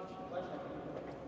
Marcin, vai.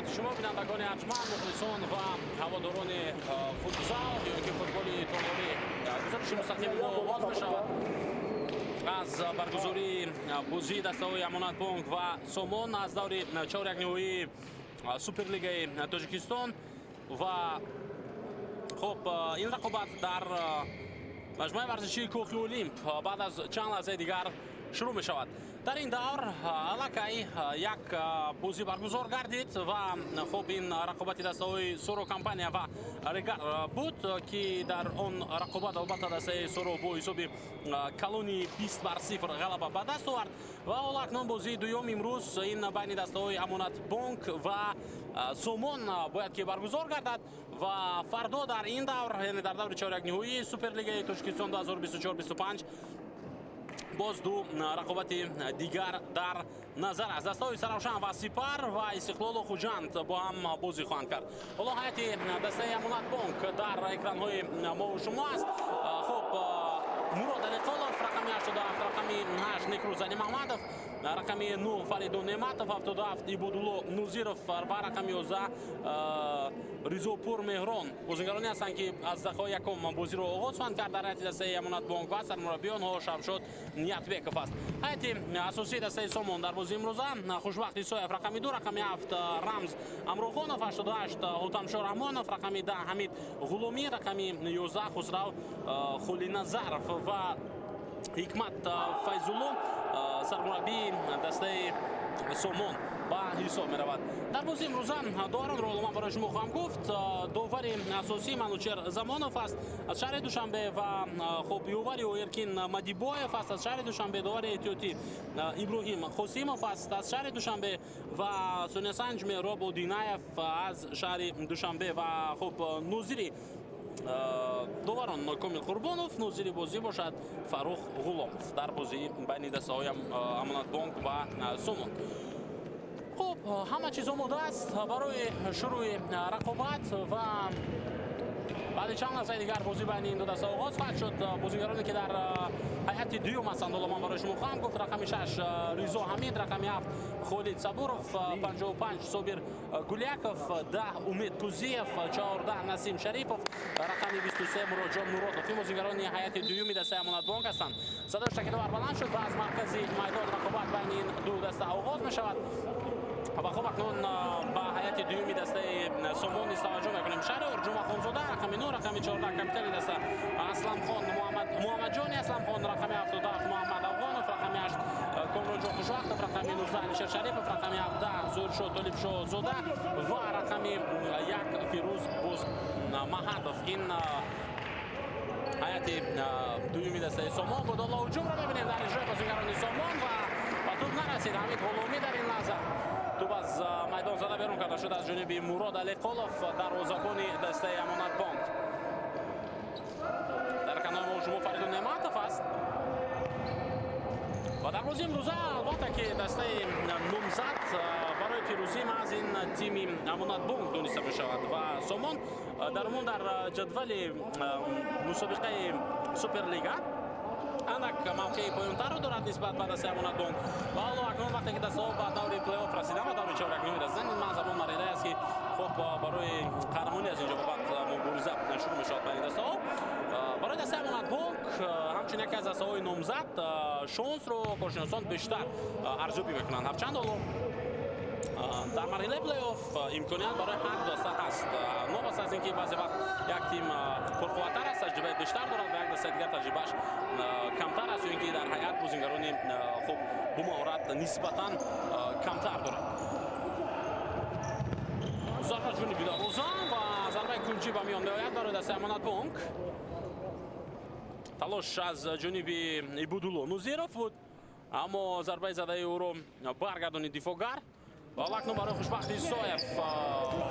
خدمت شما بینندگان ارجمند، مخلصان و هواداران فوتزال که فوتبالی تورنمنت گزارش مستقیم ما آغاز می‌شود از برگزاری بازی دسته‌های امانت بانک و سامان از دور چهارک نهایی سوپرلیگ تاجیکستان و خب این رقابت در مجموعه ورزشی کوخی المپ بعد از چند لحظه دیگر شروع می شود. در این دور علاقه یک بازی برگزار گردید و خب این رقابت دسته‌های سورو کمپانیا و ریگار بود که در آن رقابت البته دسته سورو با حساب کلونی 20-0 غلبه به دست آورد و حالا اکنون بازی دوم امروز این بین دسته‌های امانت بانک و سامان باید که برگزار گردد و فردا در این دور یعنی در دور چهارک نهایی سوپرلیگ تاجیکستان 2024-25 باز دو رقابت دیگر در نظر است. دسته‌های سرافشان و سپر و استقلال و خوجند با هم بازی خواهند کرد. حالا هیئت دسته امانت بانک در اکران‌های ما و شما است. خب مراد علیقلوف رقمی 87 رقمی 8 نیکروز علی محمدов رقمی 9 فریدون نعمتов 77 ибудулло нузиров و رقمی 11 ریزوپور مهران بازیگرانی هستند که از دقیقه یکم بازی رو آغاز خواهند کرد. در هیئت دسته امانت بانک و سرمربیان ها شمشاد نیتبکov است. هیئت اساسی دسته سامان در بازی امروزه خوشبخت ایسایف رقمی 2 رقمی 7 رمز امروخانов 88 حاتمشاه رحمانов رقمی 10 حمید غلامی رقمی 11 خسرو خولینظرов و حکمت فیضулло سرمربی دسته سامان با حساب می رود. در بازی امروزه دوران رو من برای شما خواهم گفت. داور اساسی منوچهر زمانов است از شهر دوشنبه و خب یووری و ارکین مدیبایف است از شهر دوشنبه. داور احتیاطی ابراهیم خسیمov است از شهر دوشنبه و سونیا سنج مهراب و دینایف از شهر دوشنبه و خب نوزیری داوران کامل قربانов نوزیری بازی باشد فروخ غلامов در بازی بین دسته‌های امانت بانک و سامان. خب همه چیز آماده است برای شروع رقابت و بعد چند لحظه دیگر بازی بین این دو دسته آغاز خواهد شد. بازیگرانی که در هیئت دوم هستند حالا من برای شما خواهم گفت. رقم 6 ریزو حمید، رقم 7 خالد صبورов، 55 صابر گلیاکov، 10 امید کوزیف، 14 نسیم شریفov، رقم 23 مراد جان مرادov. این بازیگرانی هیئت دوم دسته امانت بانک هستند. صدای شکل‌دار بلند شد و از مرکز میدان رقابت بین این دو دسته آغاز می شود. و خب اکنون با هیئت دومی دسته سامان است توجه میکنیم. شهر ارجوم خانزاده رقم 9 رقم 14 کاپیتان دسته اسلم خان محمد جانی اسلم خان رقم 77 محمد افغانov رقم 8 کامران جان خوشوقتov رقم 19 علیشیر شریفov رقم 17 زورشو طالبشو زاده و رقم 1 فیروز بوز محدov. این هیئت دومی دسته سامان بود. الله هجوم را ببینیم در اجرای بازیگران سامان و توپ نرسید. حمید غلامی در این لحظه توپ از میدان زده بیرون کرده شد از جانب مراد علیقلوف دروازه‌بان دسته امانت بانک. در کنار ما شما فریدون نعمتov است و در بازی امروزه البته که دسته نامزد برای پیروزی از این تیم امانت بانک دانسته می شود و سامان در عموم در جدول مسابقه سوپرلیگا اندک موقع پایان‌تر رو دارد نسبت به دسته امانت بانک و حالا اکنون وقتی که دسته‌ها به دور پلی‌آف رسیدن و دور چهارک نهایی رسیدن این منظر مرحله است که خب برای قهرمانی از اینجا به بعد مبارزه شروع می‌شود بین دسته‌ها. برای دسته امانت بانک همچنین یکی از دسته‌های نامزد شانس رو کارشناسان بیشتر ارزیابی می‌کنند. هرچند حالا در مرحله پلی‌آف امکانیت برای هر دسته هست. نوبت از اینکه بعضی وقت یک تیم پرقوت‌تر است تجربه بیشتر دارد و یک دسته دیگر تجربهش کمتر است و اینکه در هیئت بازیگرانی خوب با مهارت نسبتاً کمتر دارد. ضربه جانبی دروازه و ضربه کلنجی به میان میآید برای دسته امانت بانک. تلاش از جانب ибудулло نوزیروف بود اما ضربه زده او رو برگردانید دفاعگر. و اکنون برای خوشبخت ایسایف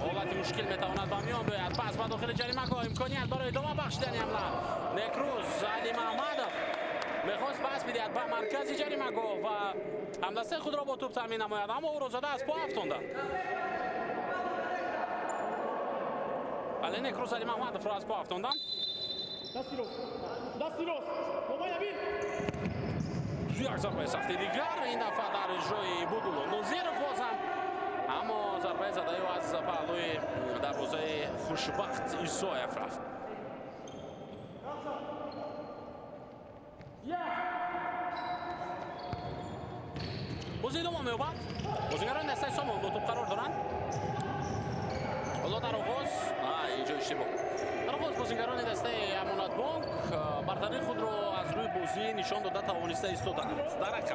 حالت مشکل میتواند به میان بیاید. پس به داخل جریمه‌گاه امکانیت برای ادامه بخشیدن حمله. نیکروز علی محمدov میخواست پس بدهد به مرکز جریمه‌گاه و همدسته خود را با توپ تامین نماید اما او را زده از پا افتاندند. بله نیکروز علی محمدov را از پا افتاندند. یک ضربه سخت دیگر این دفعه در اجرای ибудулло نوزیروف باز هم اما ضربه زده او از Хушбахт Исоев рафт. بازی دوم می‌آورد. بازیگران دسته سوم دو توپ قرار دارند. حالا در آغاز اینجا اشتباه. در آغاز بازیگران دسته امانت بانک برتری خود را از روی بازی نشان داده توانسته ایستادند. در حقیقت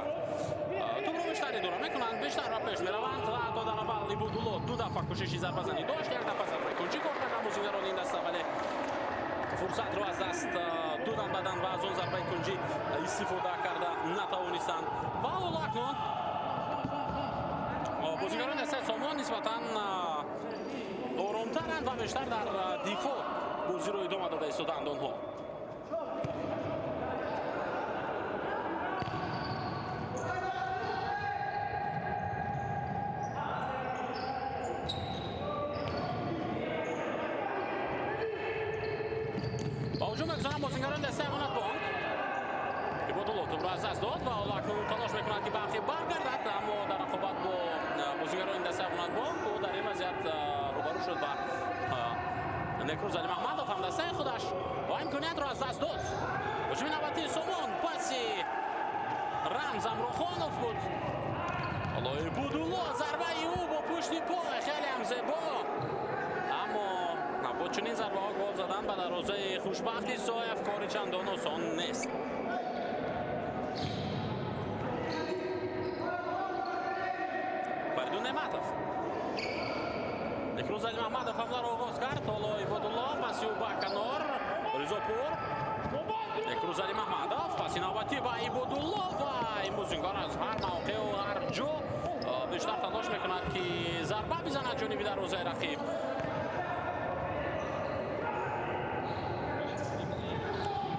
توپ را بیشتری دوران می‌کنند، بیشتر را پیش می‌روند و تا در اول عبودالله دو دفعه کوشش ضربه‌زنی داشت، یک دفعه ضربه کنجی کردند بازیگران این دسته، ولی فرصت را از دست دادند بدن و از اون ضربه کنجی استفاده کرده نتوانستند. و حالا اکنون بازیگران دسته سوم نسبتاً آرام‌ترند و بیشتر در دفاع بازی رو ادامه داده ایستادند آنها. با هجوم می‌گذارند بازیگران دسته امانت بانک. عبودالله توپ را از دست داد و حالا اکنون تلاش می‌کنند که برخی برگردد، اما در رقابت با بازیگران دسته امانت بانک او در این وضعیت روبرو شد با نکروز علی محمدوف هم دسته خودش و امکانیت را از دست داد. هجوم نوبتی سومون پاسی رمز امروخانوف بود. حالا عبودالله ضربه او با پشت پا خیلی هم زیبا، اما با چنین ضربه ها گل زدن به دروازه خوشبخت ایسایف کاری چندان آسان نیست. فریدون نعمتов نکروز علی محمدوف حمله را آغاز کرد. حالا عبودالله پسی او به کنار رضاپور. نکروز علی محمدوف پسی نوبتی به عبودالله و این بازیکن از هر موقع و هر جا بیشتر تلاش میکند که ضربه بزند جانب دروازه رقیب.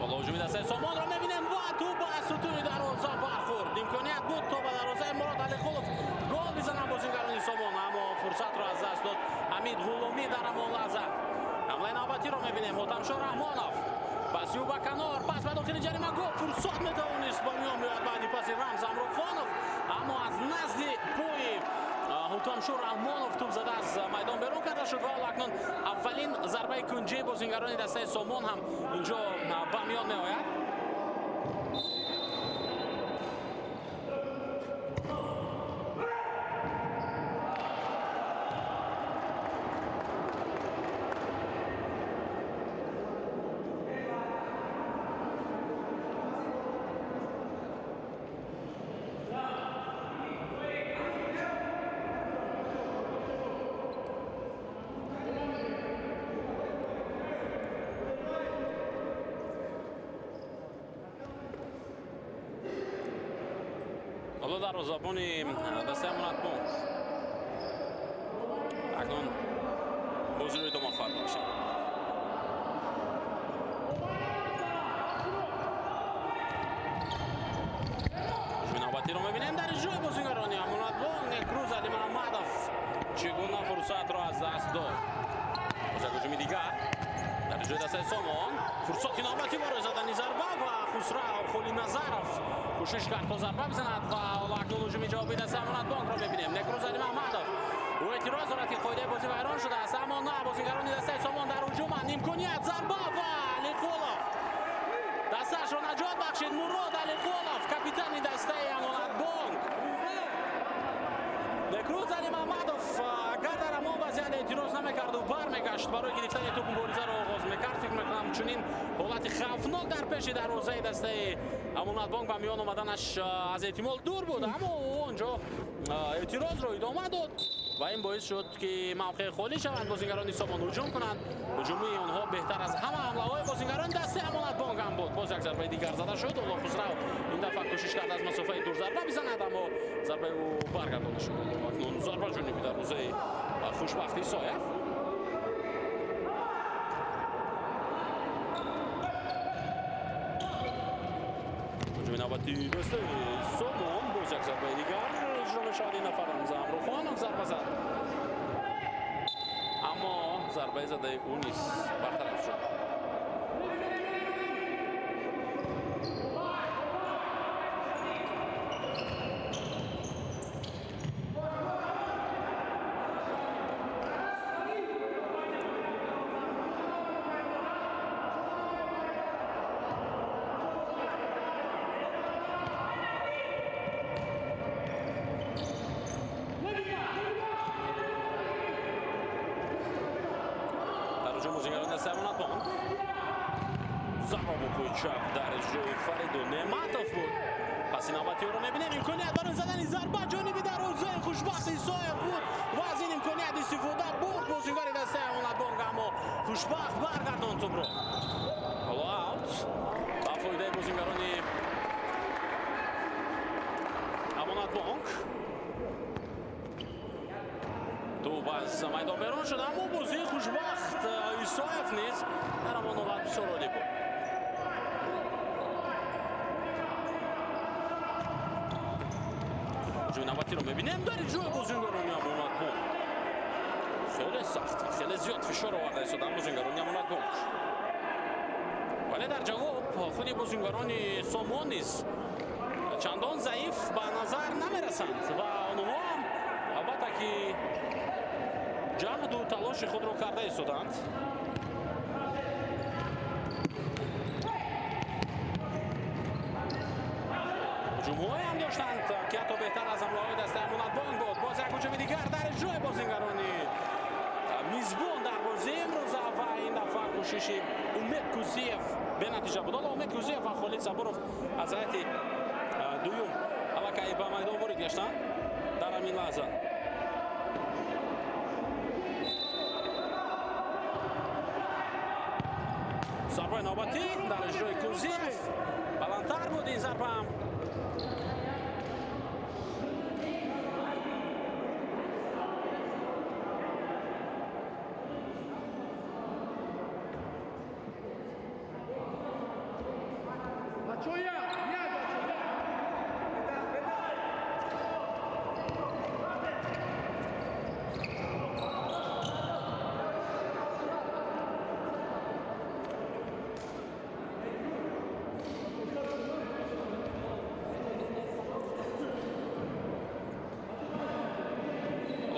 حالا هجوم دسته سامان را میبینیم و تو با ستون دروازه برخورد. امکانیت بود تا به دروازه مراد علیخولوف گل بزنند بازیگران سامان، اما فرصت را از دست داد حمید غلامی در همان لحظه. حمله نوبتی را میبینیم حاتمشاه رحمانوف پسی او به کنار، پس به داخل جریمه گل فرصت میتوانست با میان بیاید بعدی پسی رمز امروخانوف، اما از نزد پای حاتمشاه رحمانوف توپ زده از میدان بیرون کرده شد و حالا اکنون اولین ضربه کنجی بازیگران دسته سامان هم اینجا به میان میآید. حالا در زبان دسته امانت بانک اکنون بازی رو ادامه خواهد داشت. هجوم نوبتی رو می‌بینیم در جای بازیگران امانت بانک. نکروز علی محمدوف چگونه فرصت را از دست داد. هجوم دیگر در جای دسته سامان، فرصت نوبتی برای زدن ضربه و خسرو خلی نظرف کوشش کرد تا ضربه بزند و حالا اکنون هجوم جوابی دسته امانت بانک را می‌بینیم. نکروز علی محمدوف او اعتراض دارد که قاعده بازی ویران شده است، اما نه، بازیگران دسته سامان در هجومند. امکانیت ضربه و علیخولوف دستش را نجات بخشید. مراد علیخولوف کاپیتان دسته امانت بانک. نکروز علی محمدوف اگر در همان وضعیت اعتراض نمیکرد و برمیگشت برای گرفتن توپ مبارزه را آغاز میکرد، فکر میکنم چنین حالت خوفناک در پیش دروازه دسته امانت بانک به میان آمدنش از احتمال دور بود، اما او اونجا اعتراض را ادامه داد و این باعث شد که موقع خالی شوند بازیگران سامان هجوم کنند. هجومی آنها بهتر از همه حمله‌های بازیگران دسته امانت بانک هم بود. باز یک ضربه دیگر زده شد. الله خسرو این دفعه کوشش کرد از مسافه دور ضربه بزند، اما ضربه او برگردانده شد. اکنون ضربه جانبی دروازه خوشبخت ایسایف. هجوم نوبتی دسته سامان، باز یک ضربه دیگر اجرا می‌شود. این نفر رمز امروخانوف ضربه زد، اما ضربه زده او نیست، برطرف شد. ҳуҷум бозигарони дастаи Амонатбон. Зарба бо пӯи чап дар иҷрои Фариду Неъматов буд. Паси навбатиро мебинем. Имконият барои задани зарба ҷониби дарозаи хушбахт Исоев буд ва аз ин имконият истифода бурд бозигари дастаи Амонатбон, аммо хушбахт баргардонд тӯбро. ҳоло аут ба фоидаи бозигарони Амонатбонк. توپ از میدان بیرون شد، اما بازی خوشبخت ایسایف نیز در همان حالت بسیار عالی بود. جوی نوبتی رو میبینیم در جوی بازیگرانی امانتبانک. خیلی سخت و خیلی زیاد فشار آورده ایستادن بازیگرانی امانتبانک. ولی در جواب خود بازیگرانی سامان نیز چندان ضعیف به نظر نمیرسند و آنها هم البته که جهد و تلاش خود را کرده ایستادند. هجوم‌هایی هم داشتند که حتی بهتر از حمله‌های دسته امانتبانک بود. باز یک هجوم دیگر در اجرای بازیگرانی میزبان در بازی امروز و این دفعه کوشش امید کوزیف به نتیجه بود. امید کوزیف و خالد صبورов از جهت دوم الکی به میدان وارد گشتند در همین لحظه. ضربه نوبتی در اجرای کوزیف بلندتر بود این ضربه هم.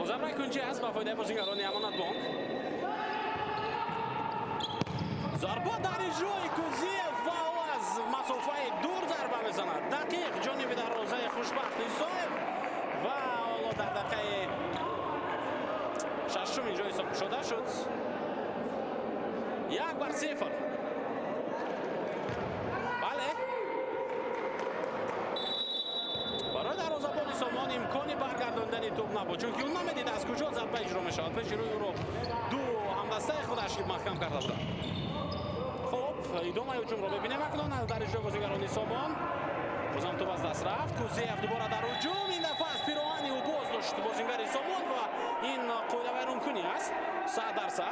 ضربه کنجی است با فایده بازیگرانی امانتبانک. ضربه در اجرای کوزیف و او از مسافه دور ضربه میزند. دقیق جانب دروازه خوشبخت ایسایف و حالا در دقیقه ششم اینجا حساب شده شد. 1-0. بله برای دروازه‌بان سامان امکانی برگرداندن توپ نبود، چون که اون نمیدید از کجا ضربه اجرا میشود. پیش روی او رو دو همدسته خودش محکم کرده بودند. خب ادامه هجوم رو ببینیم اکنون در اجرای بازیگرانی سامان. بازم توپ از دست رفت. کوزیف دوباره در هجوم، این دفعه از پیراهن او باز داشت بازیگر سامان و این قاعده ویرانکنی است 100%.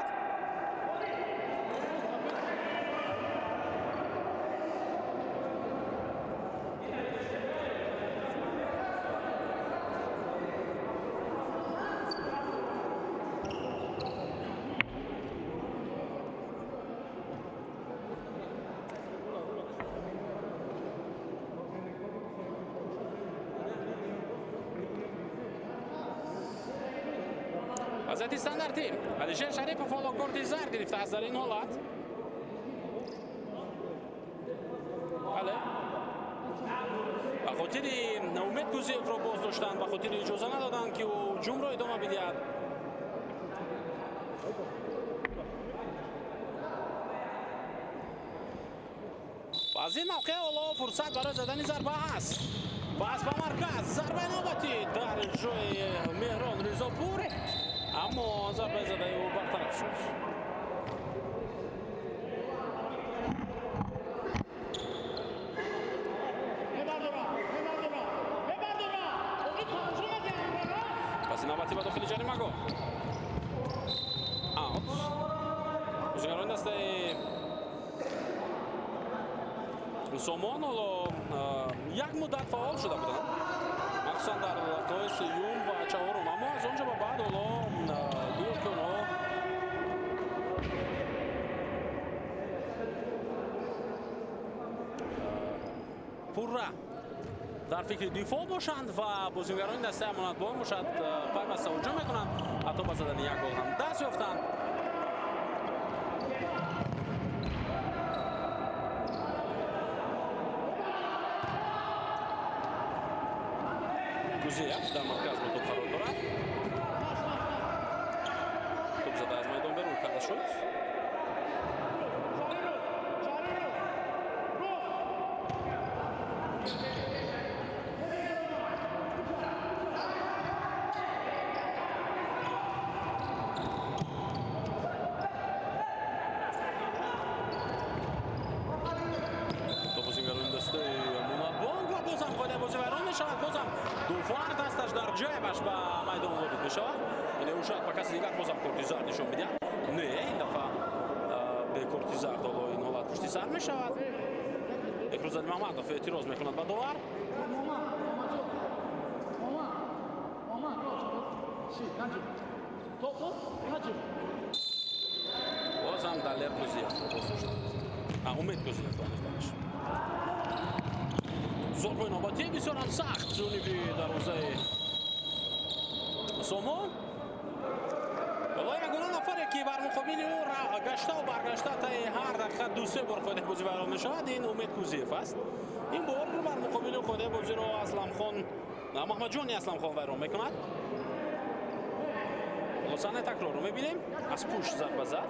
وضعیت استانداردی علیشیر شریف فولو کارت زرد گرفته است در این حالت. بله به خاطر امید کوزیف را باز داشتند، به خاطر اجازه ندادند که او هجوم را ادامه بدهد. از این موقع حالا فرصت برای زدن ضربه است. باز به مرکز ضربه نوبتی در اجرای مهران رضاپور، اما ضربه زده او برطرف شد. پس نوبتی به داخل جریمه‌گاه. اوت. بازیگران دسته سامان حالا یک مدت فعال شده بودند، مخصوصا در رقطه‌های سوم و چهارم، اما از اونجا به بعد حالا دور که اونها پرره در فکر دفاع باشند و بازیگران دسته امانتبانک باشد پیوسته هجوم میکنند، حتی با زدن یک گل هم دست یافتند. کوزیف در مرکز با توپ قرار دارد. توپ زده از میدان بیرون کرده شد. дуфар дасташ дар ҷойбаш ба майдон ворид мешавад. яъне ӯ шояд ба каси дигар бозам корти зард нишон бидиҳад. не ин дафъа бе корти зард ҳоло ин ҳолат пушти сар мешавад. Мехрузали маҳмадов эътироз мекунад ба довар. бозам далер кӯзиев умед кӯзиев зорбои ноботӣ бисёрам сахт ҷониби дарвозаи сомон. ҳоло ягона нафаре ки бар муқобили ӯ гаштау баргашта таи ҳар дақиқа ду-се бор қоидаҳбозӣ вайрон мешавад. ин умед кӯзиев аст. ин бор бар муқобили ӯ қоидаҳбозиро асламхон маҳмадҷони асламхон вайрон мекунад. ҳоло саҳнаи такрорро мебинем. аз пушт зарба зад.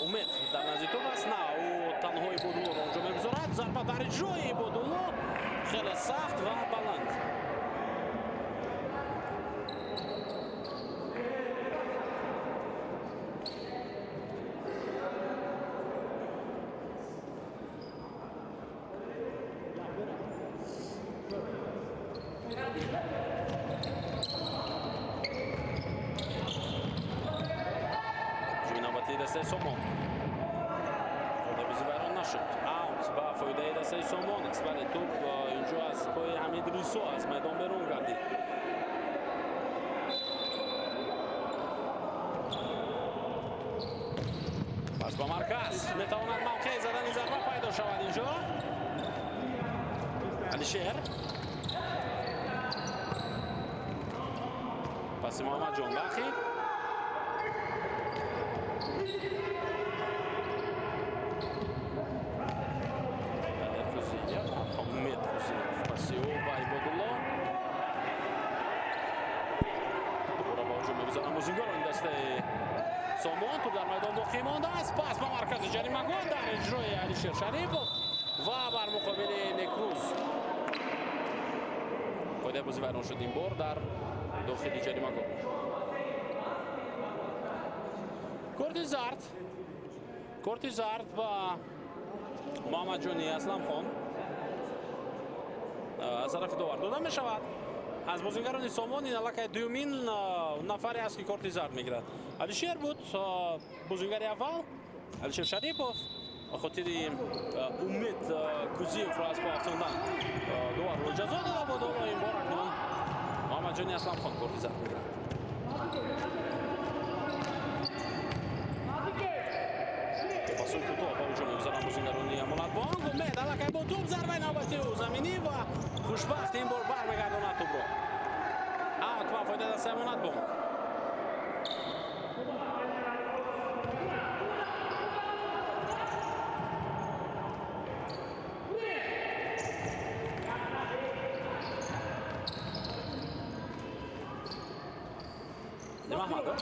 умед дар назди топ аст. на ӯ танҳои бодуллоро онҷо мегузорад. зарба дар иҷрои бодулло хеле сахт ва баланд. дастаи сомон қоидаҳбозӣ вайрон нашуд. аут ба фоидаи дастаи сомон аст. бале топ инҷо аз пои ҳамид рисо аз майдон берун гардид. пас ба марказ метавонад мавқеъ задани зарба пайдо шавад. инҷо алишер паси муҳаммадҷон бахӣ сомон то дар майдон боқӣ мондааст. пас ба маркази ҷаримагон дар иҷрои алишер шарипов ва бар муқобили некруз қоидаҳбозӣ вайрон шуд ин бор дар дохили ҷаримагон. корти зард ба муҳаммадҷони асламхон аз тарафи довар дода мешавад. аз бозингарони сомон ин аллакай дуюмин нафаре аст ки корти зард мегирад. алишер буд бозингари аввал. алишер шарипов ба хотири умед кӯзиевро аз по афтондан доварро ҷазо дода буд. ҳоло ин бор акнун муҳаммадҷони асламхон корти зард мегирад. пасои кӯтоҳ ба ҳуҷум мегузаранд бозингарони амонатбонк. умед аллакай бо тӯб зарбаи навбатии заминӣ ва хушбахт ин бор бармегардонад тӯбро. аут ба фоидаи дастаи амонатбонк. маҳмадов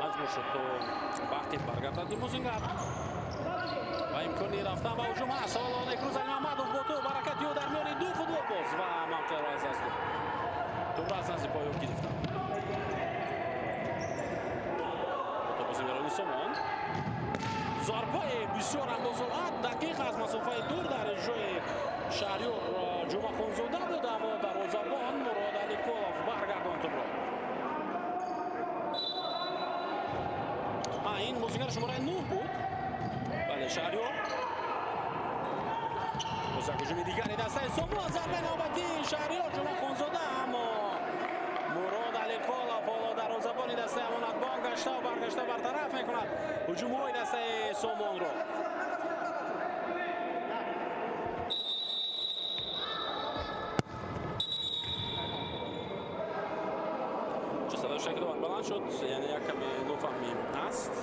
маҷбур шуд то бахтин баргардад бозингар ва имкони рафтан ба ҳуҷум ҳаст. ҳоло некрузали маҳмадов бо тӯб ҳаракати ӯ дар миёни ду футболбоз ва мавқеъро аз даст дод. тӯбро аз назди поён гирифтанд. то бозингарони сомон зарбаи бисёр андозоат дақиқ аз масофаи дур дар иҷрои шаҳрёр ҷумъахонзода буд. аммо дарвозабон Мурод Аликулов баргардонд тӯбро. ин бозигари шумораи 9 буд. бале шаҳрёр боз як ҳуҷуми дигари дастаи сомон. зарбаи навбатии шаҳрёр ҷумъахонзода аммо Мурод Аликулов ҳоло дарвозабони дастаи амонатбон гаштау баргашта бартараф мекунад ҳуҷумҳои дастаи сомонро. шакли довар баланд шуд. яъне як каме нофаҳмӣ аст.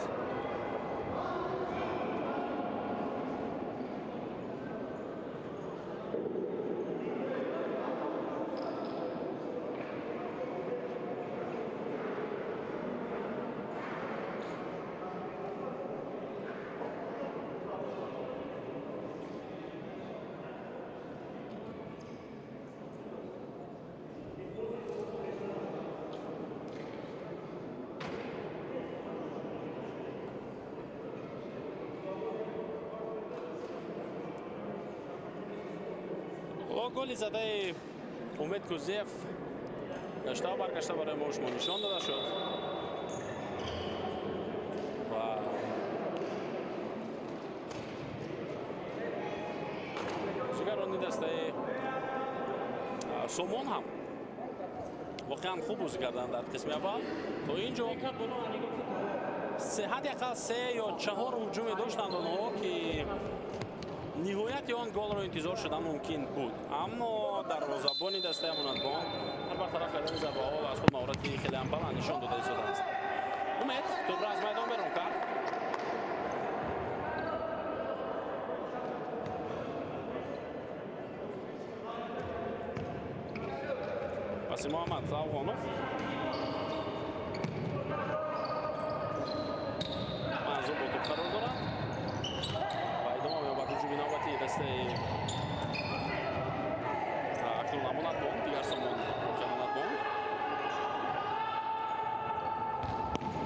با گلی زده امید کوزیف گشته و برگشته برای ما شما نشان داده شد و سوگرانی دسته سومون هم واقعا خوب بازی کردن در قسم اول. تا اینجا حداقل 3 یا 4 هجوم داشتند آنها که نهایت آن گل را انتظار شدن ممکن بود، اما دروازه‌بان دسته امانتبان هر برطرف کردن ضربه‌ها از خود مهارتی خیلی هم بلند نشان داده ایستاده است. امید توپ را از میدان بیرون کرد. پس محمد زاوانوف منظور با توپ قرار دارد و ادامه می‌یابد هجوم نوبتی دسته اکنون امانتبان. دیگر سامان امانتبان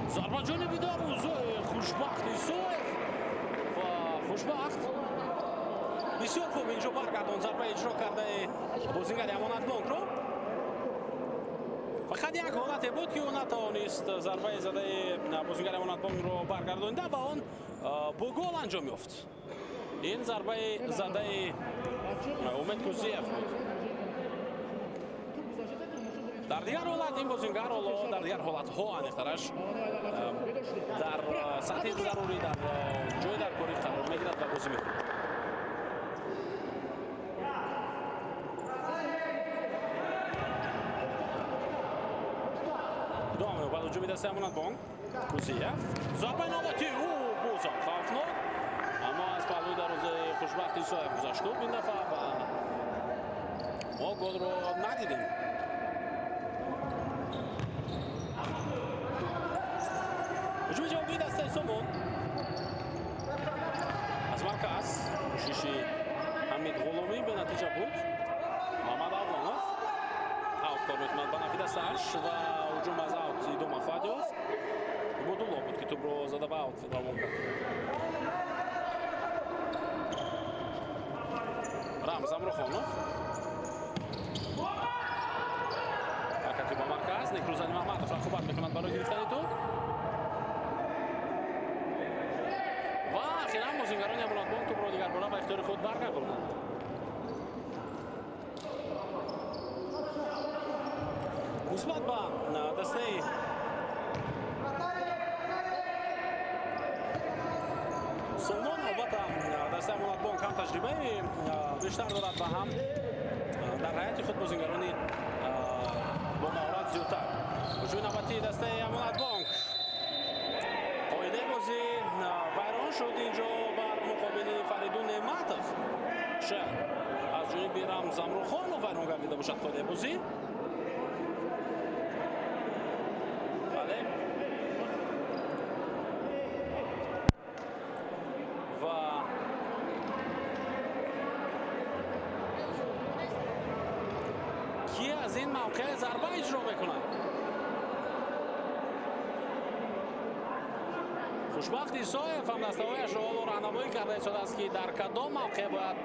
ضربه جانبی در خوشبخت ایسوف و خوشبخت بسیار خوب اینجا برگردان ضربه اجرا کرده بازیگر امانتبان رو. فقط یک حالت بود که او نتوانست ضربه زده بازیگر امانتبان رو برگردانده و آن با گل انجام یافت. این ضربه زده امید کوزیف بود. در دیگر حالت این بازیگر در دیگر حالت ها انیخترش در سطح ضروری در جای در کاری قرار میگیرد و بازی میکنه. بعد هجوم دسته امانتبان کوزیف ضربه نوبتی بازم خوفناک، اما از پهلوی دروازه خوشبخت ایسوف گذشت بود این دفعه و ما گل رو ندیدیم. هجوم جوابی دسته سومون از مرکز کوشش حمید غلامی به نتیجه بود. محمد اوانوف اوت کار میکند به نفع دستش و هجوم از اوت ایدوم افادیوف بدولو بود که توپ رو زده به اوت روان کرد. رامز امروخانوف حرکتی با مرکز نیکروزانی محمدوف را خوبت میکنند برای گرفتن توپ و اخیرا بازیگران امانتبان توپ رو دیگر باره به اختیار خود برگرداندند. نسبت به دسته سلمان البته دسته امانتبان کم تجربه بیشتر دارد و هم در حیات خود بازیگرانی با مهارت زیادتر. هجوم نوبتی دسته امانتبان قاعده بازی ویران شد اینجا بر مقابل فریدون نعمتوف. شاید از جانب رامز امروخانوف ویران گردیده باشد قاعده بازی. کی از این موقع ضربه اجرا میکنند؟ خوشبخت ایسوف هم دسته‌هایش را راهنمایی کرده ایستاده است که در کدام موقع باید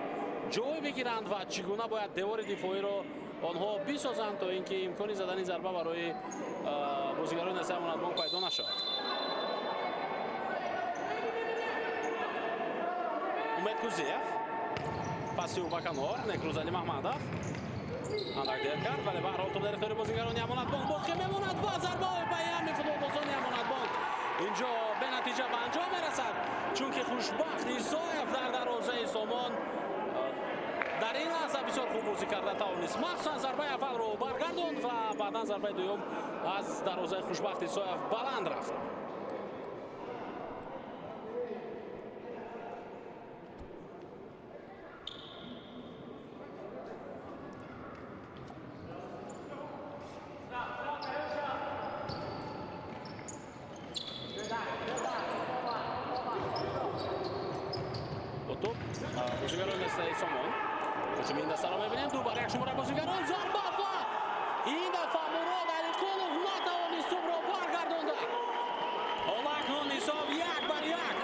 جای بگیرند و چگونه باید دیوار دفاعی را آنها بسازند تا اینکه امکانی زدن ضربه برای بازیگران دسته امانتبان پیدا نشود. امید کوزیف پاسی او به کنار نیکروزانی محمدوف اندک دیر کرد ولی به هر حال توپ در اختیار بازیگران امانتبان باقی میماند و ضربه به همه فوتبالبازان امانتبان اینجا به نتیجه به انجام میرسد، چون که خوشبخت ایسوف در دروازه سامان در این لحظه بسیار خوب بازی کرده توانست مخصوصا ضربه اول رو برگرداند و بعدا ضربه دوم از دروازه خوشبخت ایسوف بلند رفت. بازیگران دسته سامان هجوم این دسته را می‌بینیم. دوباره یک شماره بازیگران ضربه و این دفعه مراد علیقلوف نتوانست توپ را برگردانده. حالا اکنون حساب 1-1.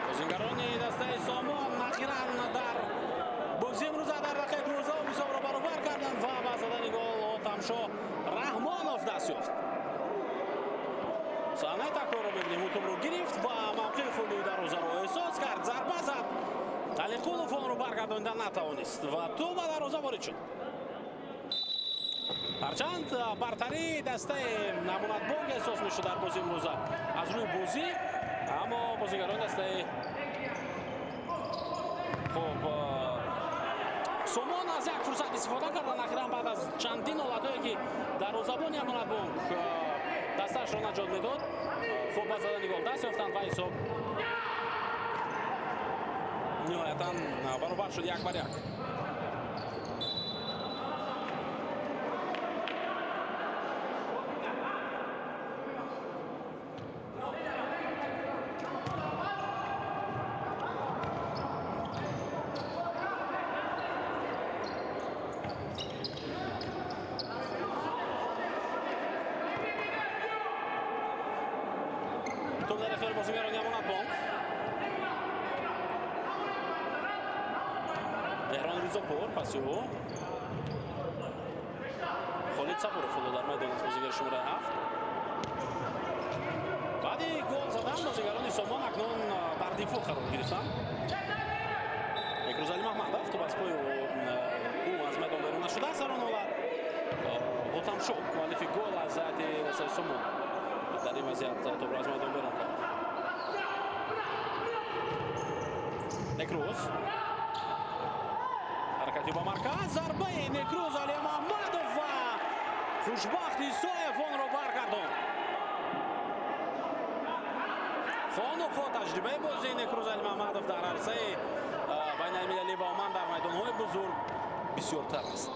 بازیگران دسته سامان اخیراً در بازی امروز در رقم 2000 حساب را баргардонидан натавонист ва ту ба дарвоза ворид шуд. ҳарчанд бартарии дастаи Амонатбонк эҳсос мешуд дар бозии имрӯза аз рӯи бозӣ, аммо бозигарони дастаи хуб Сомон аз як фурсат истифода кардан ахиран баъд аз чандин ҳолатҳое ки дарвозабони Амонатбонк дастаашро наҷот медод, хуб ба задани гол даст ёфтанд ва ҳисоб ниҳоятан баробар шуд 1-1. Toп дар ихтиёри бозигарони Амонатбонк. Меҳрон Ризопур паси ӯ. Холид Сабуров дар майдон аст, бозигари шумораи 7. баъди гол задан бозигарони Сомон акнун дар дифоъ қарор гирифтанд. Мекрузали Маҳмадов ту аз пои ӯ аз майдон берун нашудааст. дар он ҳолат Отамшо муаллифи гол аз ҳайати васаи Сомон дар ин вазъият топро аз майдон берун кард. Некруз ҳаракати ба марказ, зарбаи Некруз Алия Маҳмадов ва хушбахт Исоев онро баргардонд. хонухо таҷрибаи бозии Некруз Алия Маҳмадов дар арсаи байналмилалӣ ва оман дар майдонҳои бузург бисёртар аст.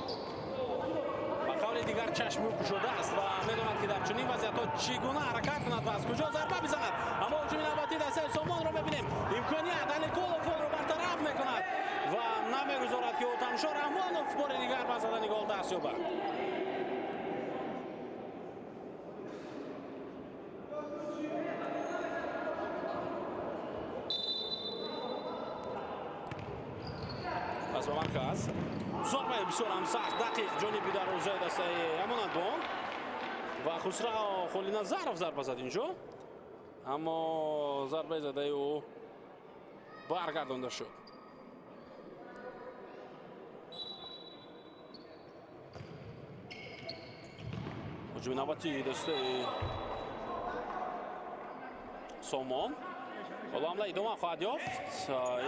ба қавли дигар чашми ӯ кушодааст ва медонад ки дар чунин вазъиятҳо чӣ гуна ҳаракат кунад ва аз куҷо зарба бизанад. Аммо ҳуҷуми навбатии дастаи Сомонро мебинем. Имконият Аликулов онро бартараф мекунад ва намегузорад ки Отамшо Раҳмонов бори дигар ба задани гол даст ёбад. пас ба марказ зорбаи бисёр ҳам сахт дақиқ ҷониби дарвозаи дастаи Амонатбонк ва Хусрау Холиназаров зарба зад инҷо, аммо зарбаи задаи ӯ баргардонда шуд. ҳуҷуми навбатии дастаи Сомон. ҳоло ҳамла идома хоҳад ёфт.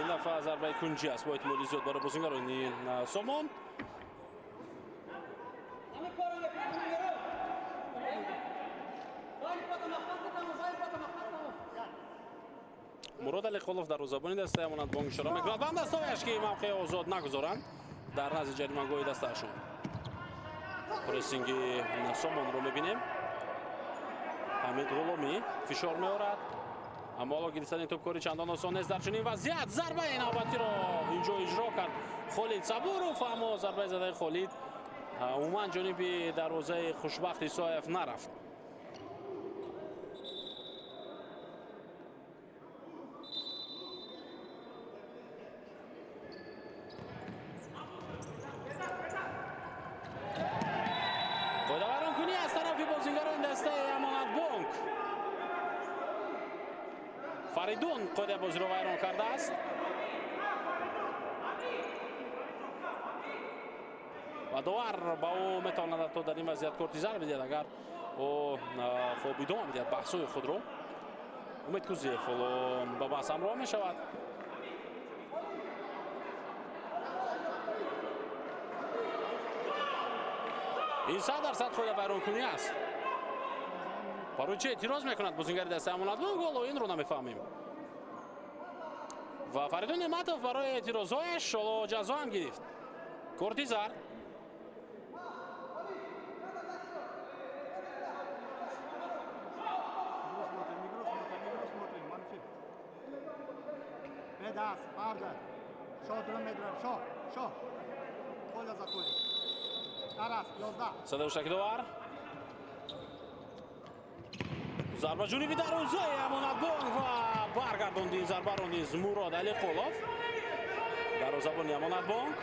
ин дафъа зарбаи кунҷи аст бо эҳтимоли зиёд барои бозигарони Сомон. Мурод Алиқулов дарвозабони дастаи Амонатбонк ишора мекунад. Бам дастҳояш ки мавқеи озод нагузоранд дар назди ҷаримагоҳи дастаашон. прессинги Сомонро мебинем. Ҳамид Ғуломӣ фишор меорад, аммо ҳоло гирифтани тӯбкори чандон осон нест дар чунин вазъият. Зарбаи навбатиро инҷо иҷро кард Холид Сабуров, аммо зарбаи задаи Холид умуман ҷониби дарвозаи хушбахт Исоев нарафт. қоидавайронкунӣ аз тарафи бозигарони дастаи Амонатбонк. Фаридун қоидаи бозиро вайрон кардааст. ва довар ба ӯ метавонад ҳатто дар ин вазъият корти зард бидиҳад агар ӯ хуб идома бидиҳад баҳсҳои худро. Умед Кузиев ҳоло ба баҳс ҳамроҳ мешавад. ин 100% қоидавайронкунӣ аст. барои чӣ эътироз мекунад бозингари дастаи Амонатбонк? ҳоло инро намефаҳмем. ва Фаридун Неъматов барои эътирозҳояш ҳоло ҷазо ҳам гирифт. корти зард. садаи шакидовар. зарба ҷониби дарвозаи Амонатбонк ва баргардонди зарбаро низ Мурод Алиқулов. дарвозабони Амонатбонк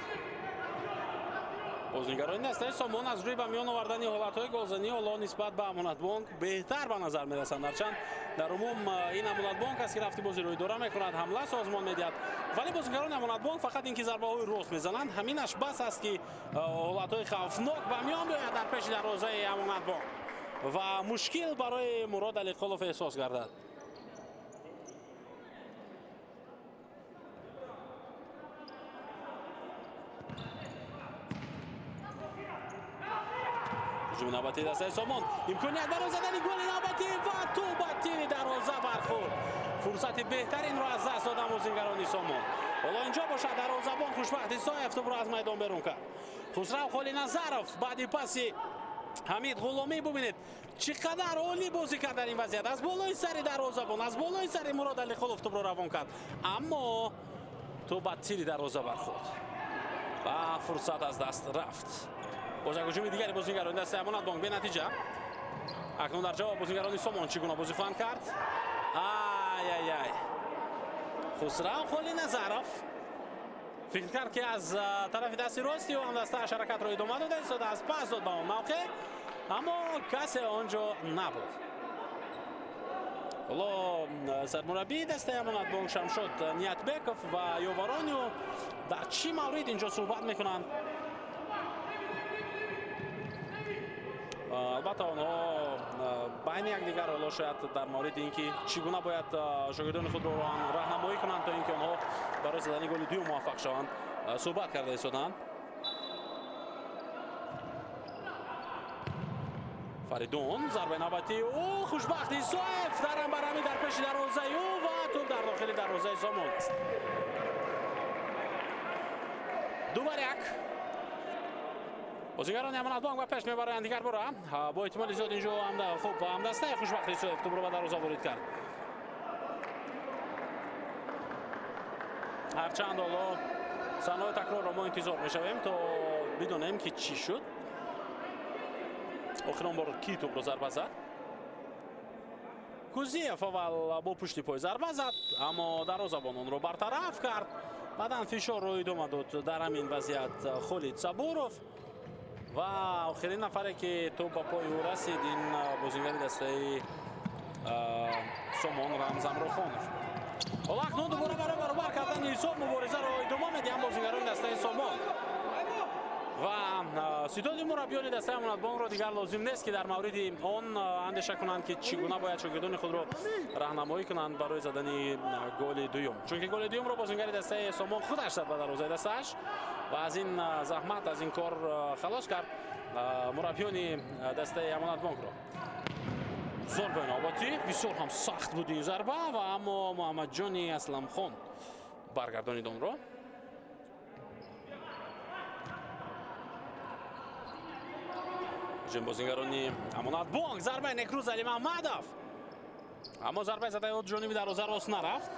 بازیگران دسته سامان از روی به میان آوردن حالتهای گلزنی حالا نسبت به امانت بانک بهتر به نظر میرسند. هرچند در عموم این امانت بانک است که رفتی بازی روی دوره میکند، حمله سازمان میدهد، ولی بازیگران امانت بانک فقط اینکه ضربه های راست میزنند همینش بس است که حالتهای خوفناک به میان بیاید در پیش دروازه امانت بانک و مشکل برای مراد علیقلوف احساس گردد. هجوم نوبتی دسته سامان، امکانیت برای زدن گل نوبتی و توبتی دروازه برخورد. فرصت بهترین را از دست دادن بازیگران سامان. حالا اینجا باشد دروازه‌بان خوشبختی سایف رو از میدان بیرون کرد. خسرو خالی نظرف بعد پاسی حمید غلامی ببینید چقدر عالی بازی کرد در این وضعیت. از بالای سر دروازه‌بان، از بالای سر مراد علیقلوف توپ رو روان کرد، اما توبتی دروازه برخورد و فرصت از دست رفت. باز یک هجوم دیگری بازیگران دسته امانت بانک به نتیجه. اکنون در جواب بازیگران سامان چگونه بازی خواهند کرد؟ خسرو خالی نظرف فکر کرد که از طرف دست راستی و هم دسته حرکت را ادامه داده است، از پس داد به اون موقع، اما کسی آنجا نبود. حالا سرمربی دسته امانت بانک شمشاد نیتبکوف و یوورانیو در چی مورد اینجا صحبت میکنند؟ البته آنها بین یکدیگر حالا شاید در مورد اینکه چگونه باید شاگردان خود را راهنمایی کنند تا اینکه آنها برای زدن گل دوم موفق شوند صحبت کرده ایستادند. فریدون ضربه نوبتی او خوشبختی سایف در برمی در پیش دروازه او و توپ در داخل دروازه سامان است. 2-1 بازیگران امانت بانک و پیش میبرند دیگر برا با احتمال زیاد اینجا هم خوب هم دسته خوشبختی سایف توپ رو به دروازه وارد کرد. هرچند حالا صحنه تکرار را ما انتظار میشویم تا بدونیم که چی شد. آخرین بار کی توپ رو ضربه زد؟ کوزیف اول با پشت پای ضربه زد، اما دروازه‌بان اون رو برطرف کرد. بعداً فشار رو ادامه داد در همین وضعیت خالد صبوروف و آخرین نفری که توپ به پای او رسید این بازیگر دسته سامان رمزم روخانوف. حالا اکنون دوباره برای برابر کردن حساب مبارزه را ادامه میدیم بازیگران دسته سامان و ستاد مربیان دسته امانت بانک را دیگر لازم نیست که در مورد آن اندیشه کنند که چگونه باید شاگردان خود را راهنمایی کنند برای زدن گل دوم، چون که گل دوم را بازیگر دسته سامان خودش زد به دروازه دستش و از این زحمت از این کار خلاص کرد مربیان دسته امانت بانک را. ضربه نوبتی بسیار هم سخت بود این ضربه و اما محمد جانی اسلم خان برگردانید آن را. بازیگرانی امانت بانک ضربه نکروز علی محمدوف، اما ضربه زده او جانبی دروازه راست نرفت.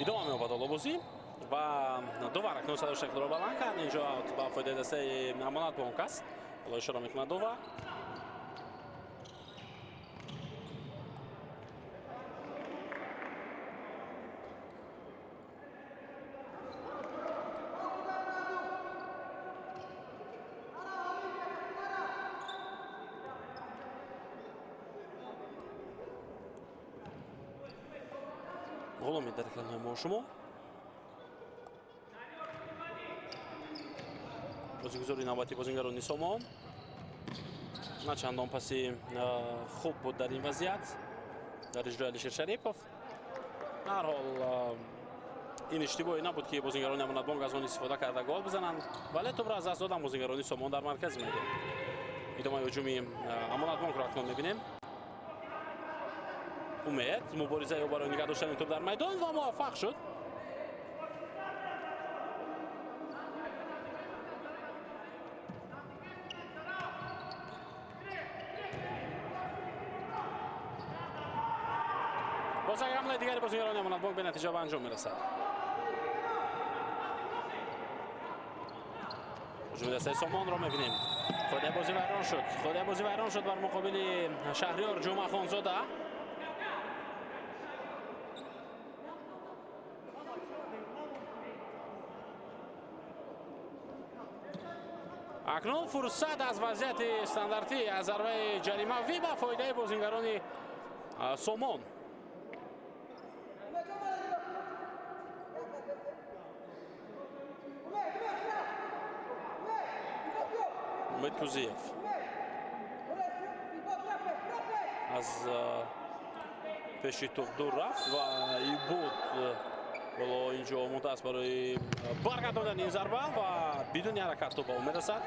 ادامه می‌یابد بازی و دوباره اکنون صدای شکل را بلند کرد. اینجا با فایده دسته امانت بانک است. حالا اشاره می‌کند دوباره غلامی در کلمه ما شما بازیگزاری نوبتی بازیگران سامان نه چندان پسی خوب بود در این وضعیت در اجرای علیشیر شریفوف. هر حال این اشتباهی نبود که بازیگران امانت بانک از آن استفاده کرده گل بزنند، ولی توپ را از دست دادن بازیگران سامان در مرکز میدان. ادامه هجومی امانت بانک را اکنون می‌بینیم. اومد مبارزه برای نگه داشتن توپ در میدان و موفق شد. باز یک حمله دیگری بازیگران امانت بانک به نتیجه و انجام میرسد. هجوم دسته سامان را میبینیم. خود بازی ویران شد بر مقابل شهریار جمعه خانزاده. اکنون فرصت از وضعیت استانداردی از ضربه جریمه وی به فایده بازیگران سامان. امید کوزیف از پیشی توپ دور رفت و این بود بالا اینجا منتظر برای برگرداندن این ضربه و بدون حرکت توپ میرسد.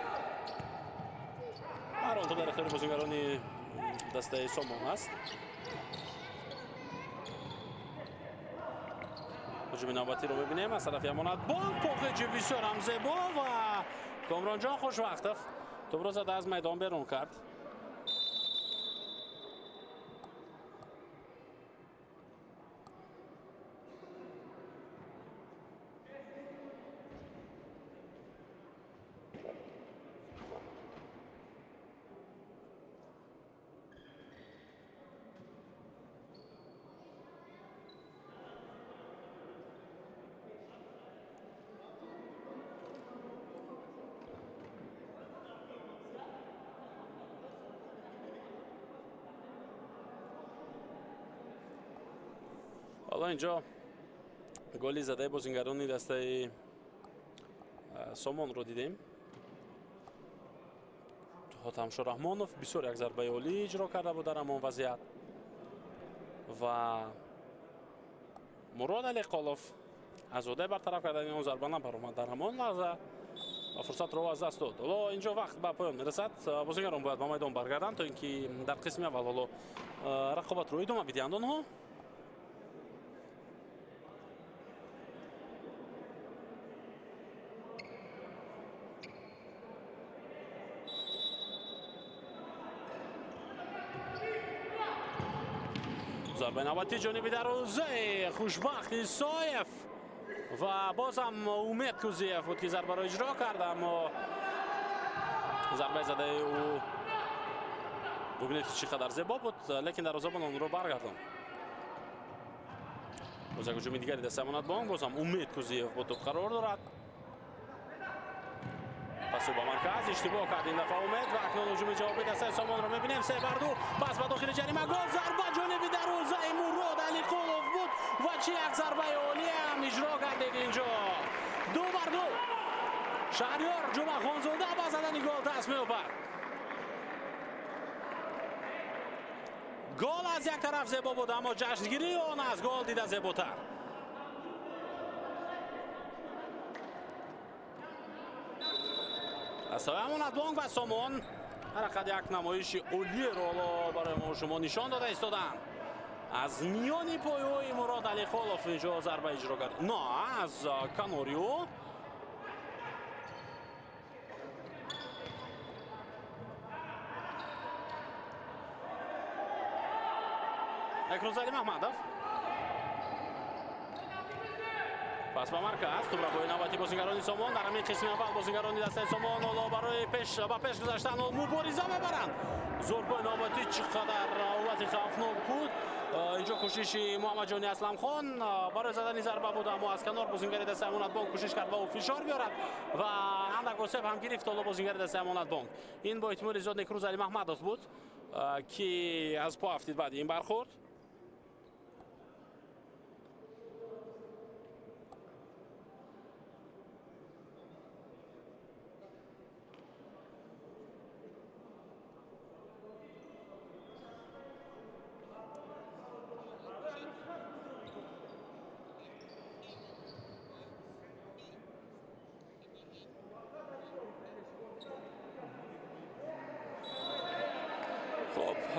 هر آن توپ در اختیار بازیگران دسته سامان است. هجوم نوبتی رو میبینیم از طرف امانت بانک. پخش بسیار هم زیبا و کامران جان خوشوقت توپ را زد از میدان بیرون کرد. حالا اینجا گلی زده بازیگران دسته سامان رو دیدیم. حاتمشا رحمانوف بسیار یک ضربه عالی اجرا کرده بود در همان وضعیت و مراد علیقالوف از عهده برطرف کردن اون ضربه نبرآمد در همان لحظه و فرصت رو از دست داد. حالا اینجا وقت به پایان میرسد. بازیگران باید به میدان برگردند تا اینکه در قسم اول حالا رقابت رو ادامه بدهند آنها. ضربه نوبتی جانبی دروازه خوشبخت سایف و بازم امید کوزیف بود که ضربه را اجرا کرد، اما ضربه زده او ببینید چقدر زیبا بود، لیکن دروازه‌بان آن رو برگرداند. باز یک هجوم دیگری دست امانت بانک، بازم امید کوزیف با توپ قرار دارد. پس با مرکز اشتباه کرد این دفعه امید و اکنون هجوم جوابی دست سامان رو می‌بینیم. 3 بر 2 پس به داخل جریمه گل، ضربه جانبی دروازه مراد علیقالوف بود و چه یک ضربه عالی هم اجرا کردید اینجا. 2 بر 2 شهریار جمعه خانزاده با زدن گل تصمیم می‌گیرد. گل از یک طرف زیبا بود، اما جشنگیری آن از گل دیده زیباتر. از امانت بانک و سامان حرکت یک نمایش عالی رو برای ما شما نشان داده ایستادند. از میان پایه‌های مراد علیقالوف اینجا ضربه اجرا کرد، نه از کانوریو. اکروزالی محمدов پس با مرکز توپ را با نوبتی بازیگران سامان در همین قسم اول بازیگران دسته سامان حالا برای پیش گذاشتن و مبارزه میبرند. ضربه نوبتی چقدر حالت خوفناک بود. اینجا کوشش محمد جانی اسلم خان برای زدن ضربه بود، اما از کنار بازیگر دسته امانت بانک کوشش کرد با او فشار بیارد و اندک گسب هم گرفت حالا بازیگر دسته امانت بانک. این با احتمال زیاد اکروزالی محمدov بود که از پا افتید بعد این برخورد.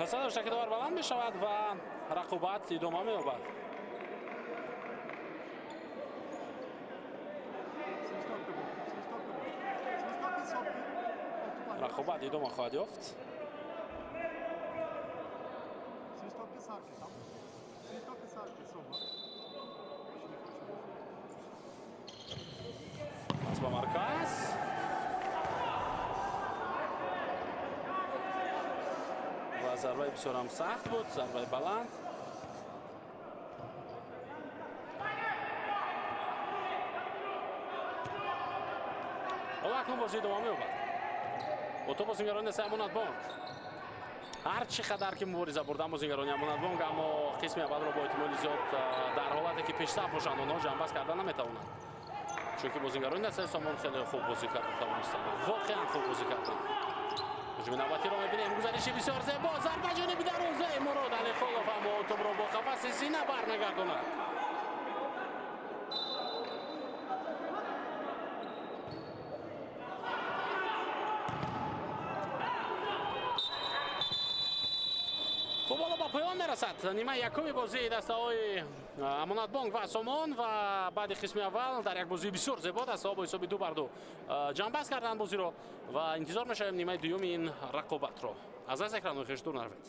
Расада бошад ки давар баланд мешавад ва рақобат идома меёбад. Рақобат идома хоҳад ёфт. Пас ба марказ. Ва зарбаи бисёрам сахт буд, зарбаи баланд. ҳоло акнун бозӣ идома меёбад. бо то бозингарони дастаи Амонатбонк. ҳар чӣ қадар ки мубориза бурдан бозингарони Амонатбонк, аммо қисми аввалро бо эҳтимоли зиёд дар ҳолате ки пештар бошанд онҳо ҷамъбаст кардан наметавонанд. чунки бозингарони дастаи Сомон хеле хуб бозӣ карда тавонистанд. воқеан хуб бозӣ карданд. ҳуҷуми навбатиро мебинем. гузариши бисёр зебо, зарба ҷониби дарвозаи Мурод Алихолов, аммо тӯбро бо қафаси сина барнагардонад. футбол ба поён мерасад. нимаи якуми бозии дастаҳои Амонатбонк ва Сомон ва баъди қисми аввал дар як бозии бисёр зебо дастаҳо бо ҳисоби 2-2 ҷамъбаст карданд бозиро ва интизор мешавем нимаи дуюми ин рақобатро. аз аз экранои хеш дур нарвед.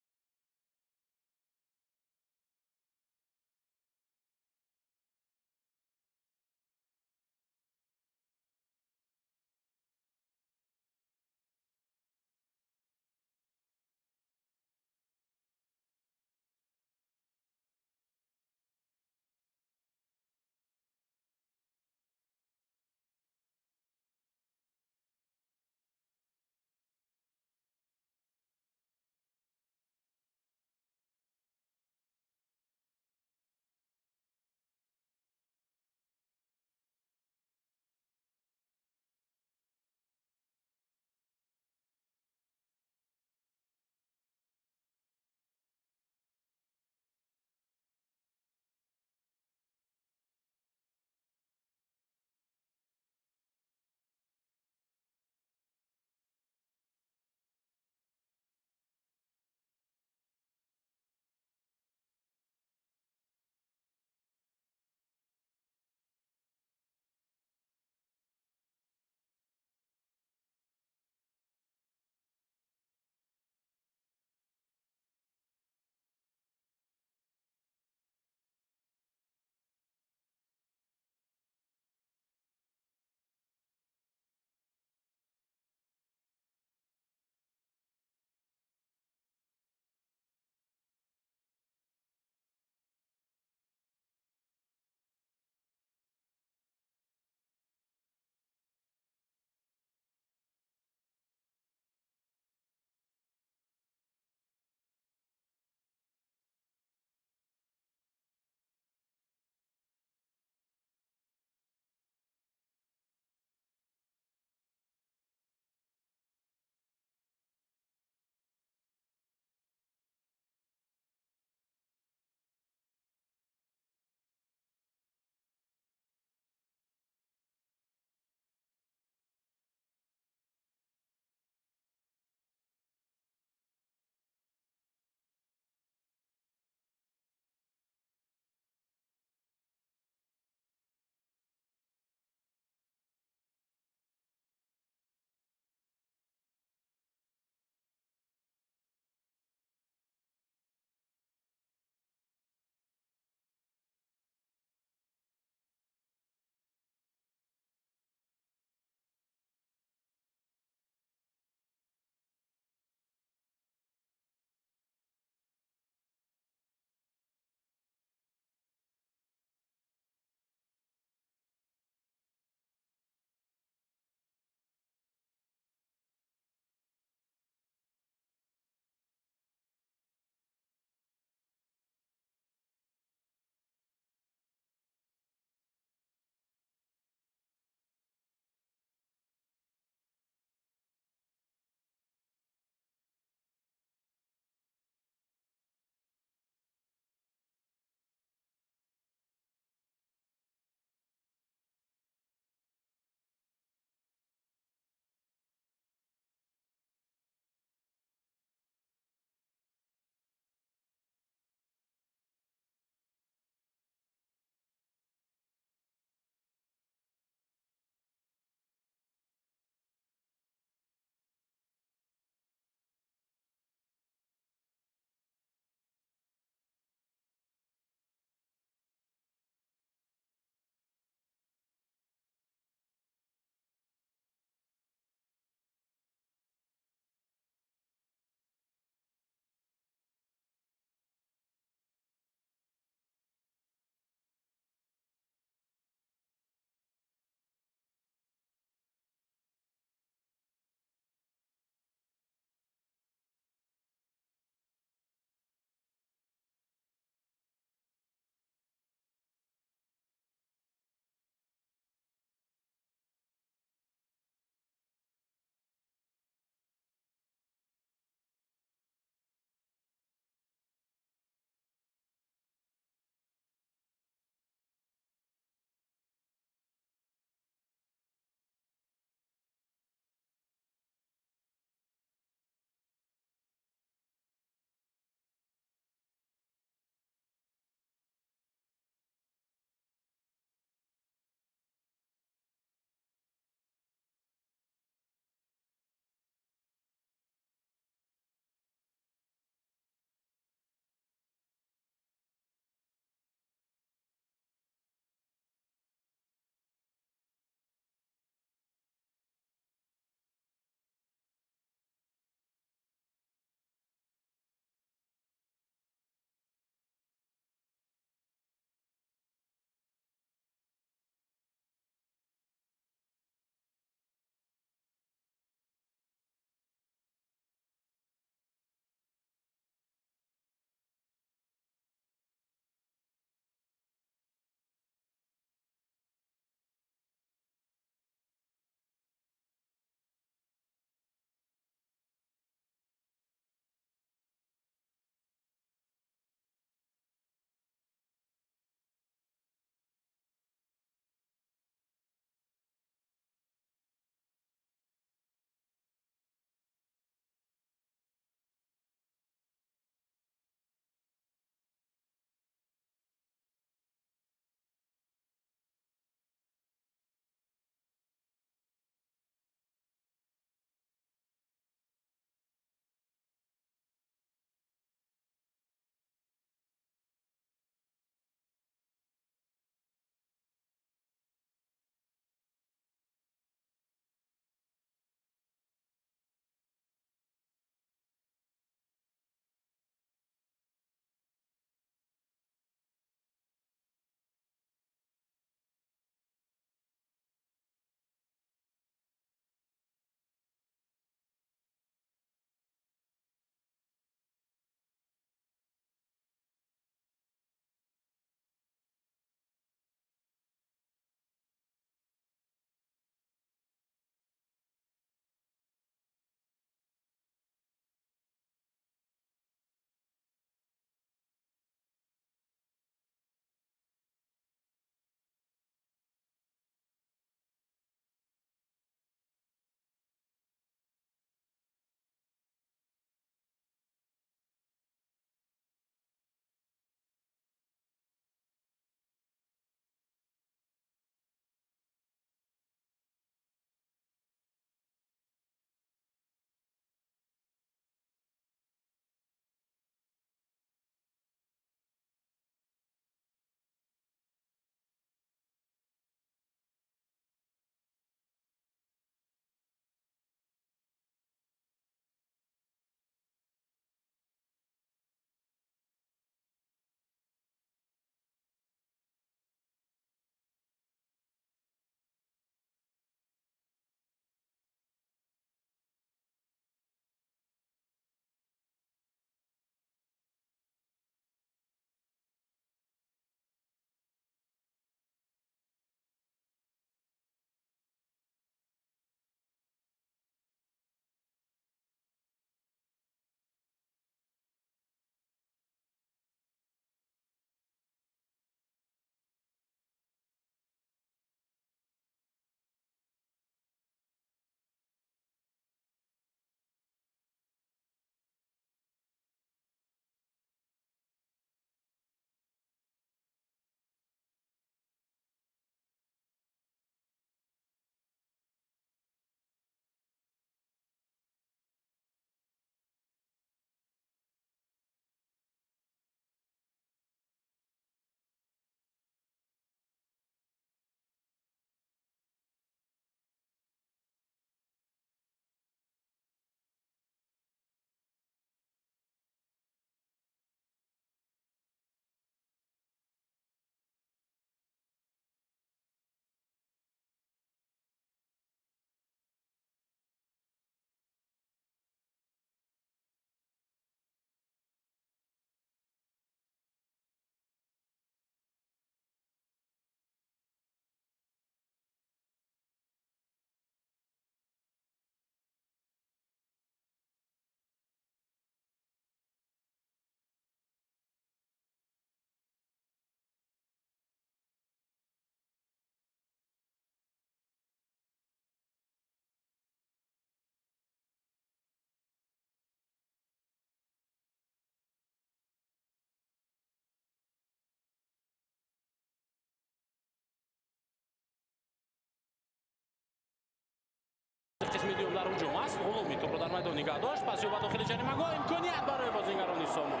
قسم دوم در هجوم است. غلومی توپ رو در میدان نگاه داشت. پس یوبا داخل جریمه‌گاه امکانیت برای بازیگران سامان.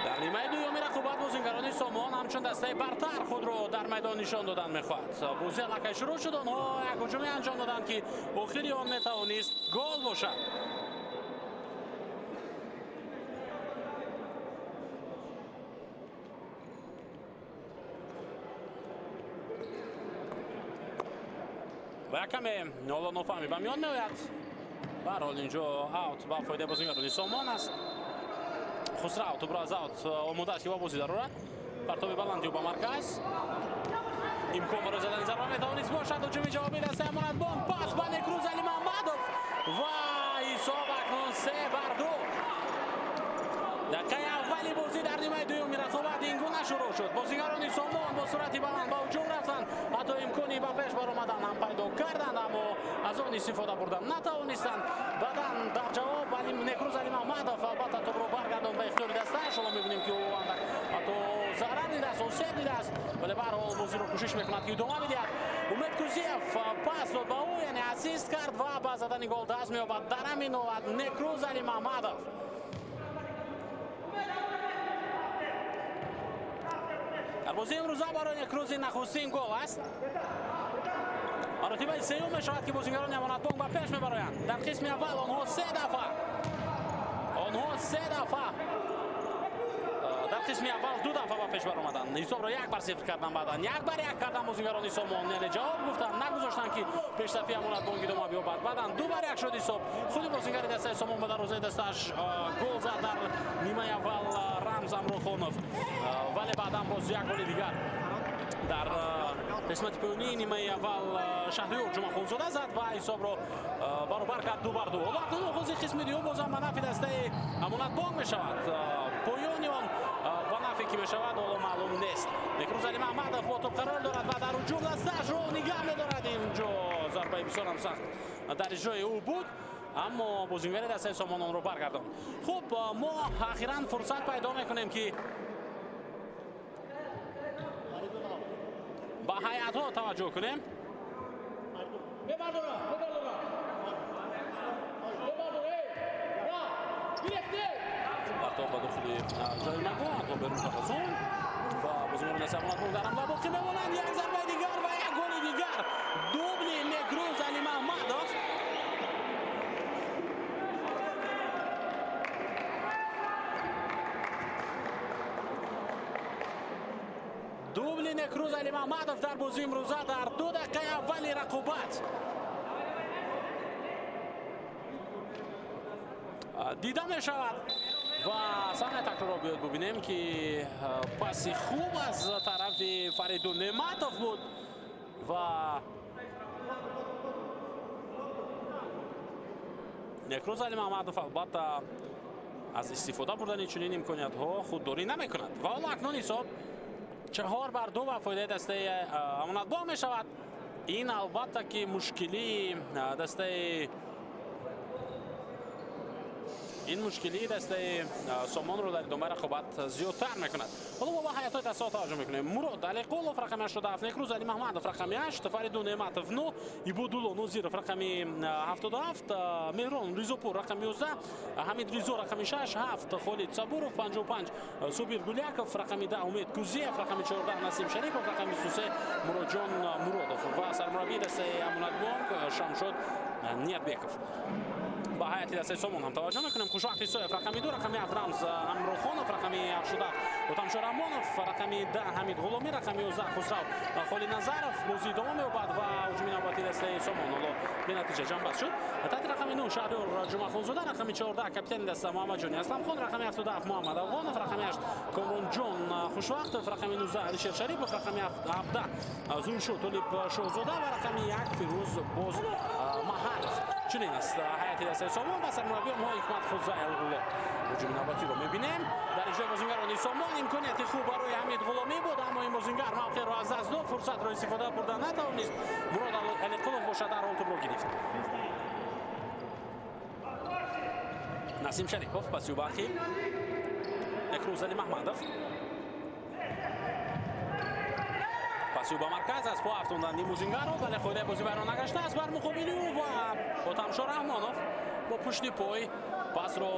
در نیمه دوم رقابت بازیگران سامان همچون دسته برتر خود رو در میدان نشان دادن می‌خواهد. بازی لکه شروع شد، آنها یک هجومی انجام دادند که آخری آن میتوانست گل باشد. و کمی حالا نفهمی به میان میآید. به هر حال اینجا اوت با فایده بازیگران سامان است. خسرو توپ را از اوت آماده است که با بازی دارد. پرتاب بلندی و با مرکز امکان برای زدن ضربه میتوانست باشد. هجوم جوابی دسته امانتبانک پاس به نکروز علی محمدوف و حساب اکنون 3-2. دقیقه اولی بازی در نیمه دوم رقابت این گونه شروع شد. بازیگران سامان با سرعت بلند با هجوم رفتند، حتی امکانی به پیش برآمدن هم پیدا کردند، اما از آن استفاده بردن نتوانستند. بعداً در جواب ولی نکروز علی محمدوف البته توپ رو برگرداند به اختیار دستش. شما می‌بینیم که او حتی ضرر دیده است و سه دیده است، ولی به هر حال بازی رو کوشش می‌کند که ادامه بدهد. امید کوزیف پاس داد به او، یعنی اسیست کرد و با زدن گل دست می‌یابد در همین نوبت نکروز علی محمدوف. در بازی امروزه برای نکروز نخستین گل است. مراتب سوم میشود که بازیگران امانتبانک به پیش میبرند. در قسم اول آنها 3 دفعه در قسم اول 2 دفعه به پیش برآمدند. حساب را 1-0 کردن، بعدا 1-1 کردن بازیگران سامان، یعنی جواب گفتن نگذاشتن که پیشرفتی امانتبانک ادامه بیابد. بعدا 2-1 شد حساب. خود بازیگر دسته سامان به دروازه دستش گل زد در نیمه اول رمز امروخانوف، ولی بعدا باز یک گل دیگر در قسمت پایانی نیمه اول شهریار جمعه‌خانزاده زد و حساب را برابر کرد 2-2. حالا بازی قسم دوم باز هم به نفع دسته امانتبانک میشود. پایانی آن به نفعی که میشود حالا معلوم نیست. نکروز علی محمدوف با توپ قرار دارد و در هجوم دستش رو نگاه می‌دارد. اینجا ضربه بسیار هم سخت در اجرای او بود، اما بازیگر دسته سامان آن رو برگرداند. خب ما اخیراً فرصت پیدا می‌کنیم که با هیئت ها توجه کنیم. با داخل جریمه‌گاه تا برون تخصون و بازیکن دسته امانتبانک در حمله باقی میمانند. یک ضربه دیگر و یک گل دیگر. دوبل نکروز علی محمدوف. دوبل نکروز علی محمدوف در بازی امروزه در 2 دقیقه اول رقابت دیده می شود و صحنه تکرار را بیاد ببینیم که پاسی خوب از طرف فریدون نعمتوف بود و نکروز علی محمدوف البته از استفاده بردن چنین امکانیت ها خودداری نمی کند و حالا اکنون حساب 4-2 به فایده دسته امانتبانک می شود. این البته که مشکلی دسته سامان رو در ادامه رقابت زیادتر میکند. حالا ما با هیئت دسته توجه میکنیم. مراد علی قولوف رقم 87، نکروز علی محمدوف رقم 8، فریدون نعمتوف 9، ایبودولو نوزیروف رقم 77، مهران ریزوپور رقم 11، حمید ریزو رقم 6، 7 خالد صبوروف 55، سوبیر گولیاکوف رقم 10، امید کوزیف رقم 14، نسیم شریفوف رقم 23، مراد جان مرادوف و سرمربی دسته امانتبانک شمشاد نیتبیکوف. با هیئت دسته سامان هم توجه میکنیم. خوشوقت سویف رقم 2 رقم 7، رمز امروخانوف رقم 87، اوتمشور امانوف رقم 10، حمید غلامی رقم 11، خسرو خالد نظرف بازی ادامه می‌یابد و هجوم نوبتی دسته سامان حالا به نتیجه جمع بست شد. تحت رقم 9 شهریار جمعه‌خانزاده، رقم 14 کاپیتان دسته محمد جانی اسلم خان، رقم 77 محمد افغانوف، رقم 8 کامران جان خوشوقت، رقم 19 علی شریفوف، رقم 17 زوشو طالب شوزاده و رقم 1 فیروز باز محرف. چنین است هیئت دسته سامان و سرمربی ما حکمت فضائل غلام. هجوم نوبتی رو می‌بینیم در اجرای بازیگران سامان. امکانیت خوب برای حمید غلامی بود، اما این بازیگر موقع را از دست داد، فرصت را استفاده بردن نتوانست. مراد علی قولوف باشد در حال توپ را گرفت. نسیم شریفوف پس یوباخی، نکروز علی محمدوف паси ба марказ аз по афтондан Лимузингаро вале ходаи бозӣ вайрон нагашта аст бар муқобили ӯ ва Отамшо Раҳмонов бо пушти пой пасро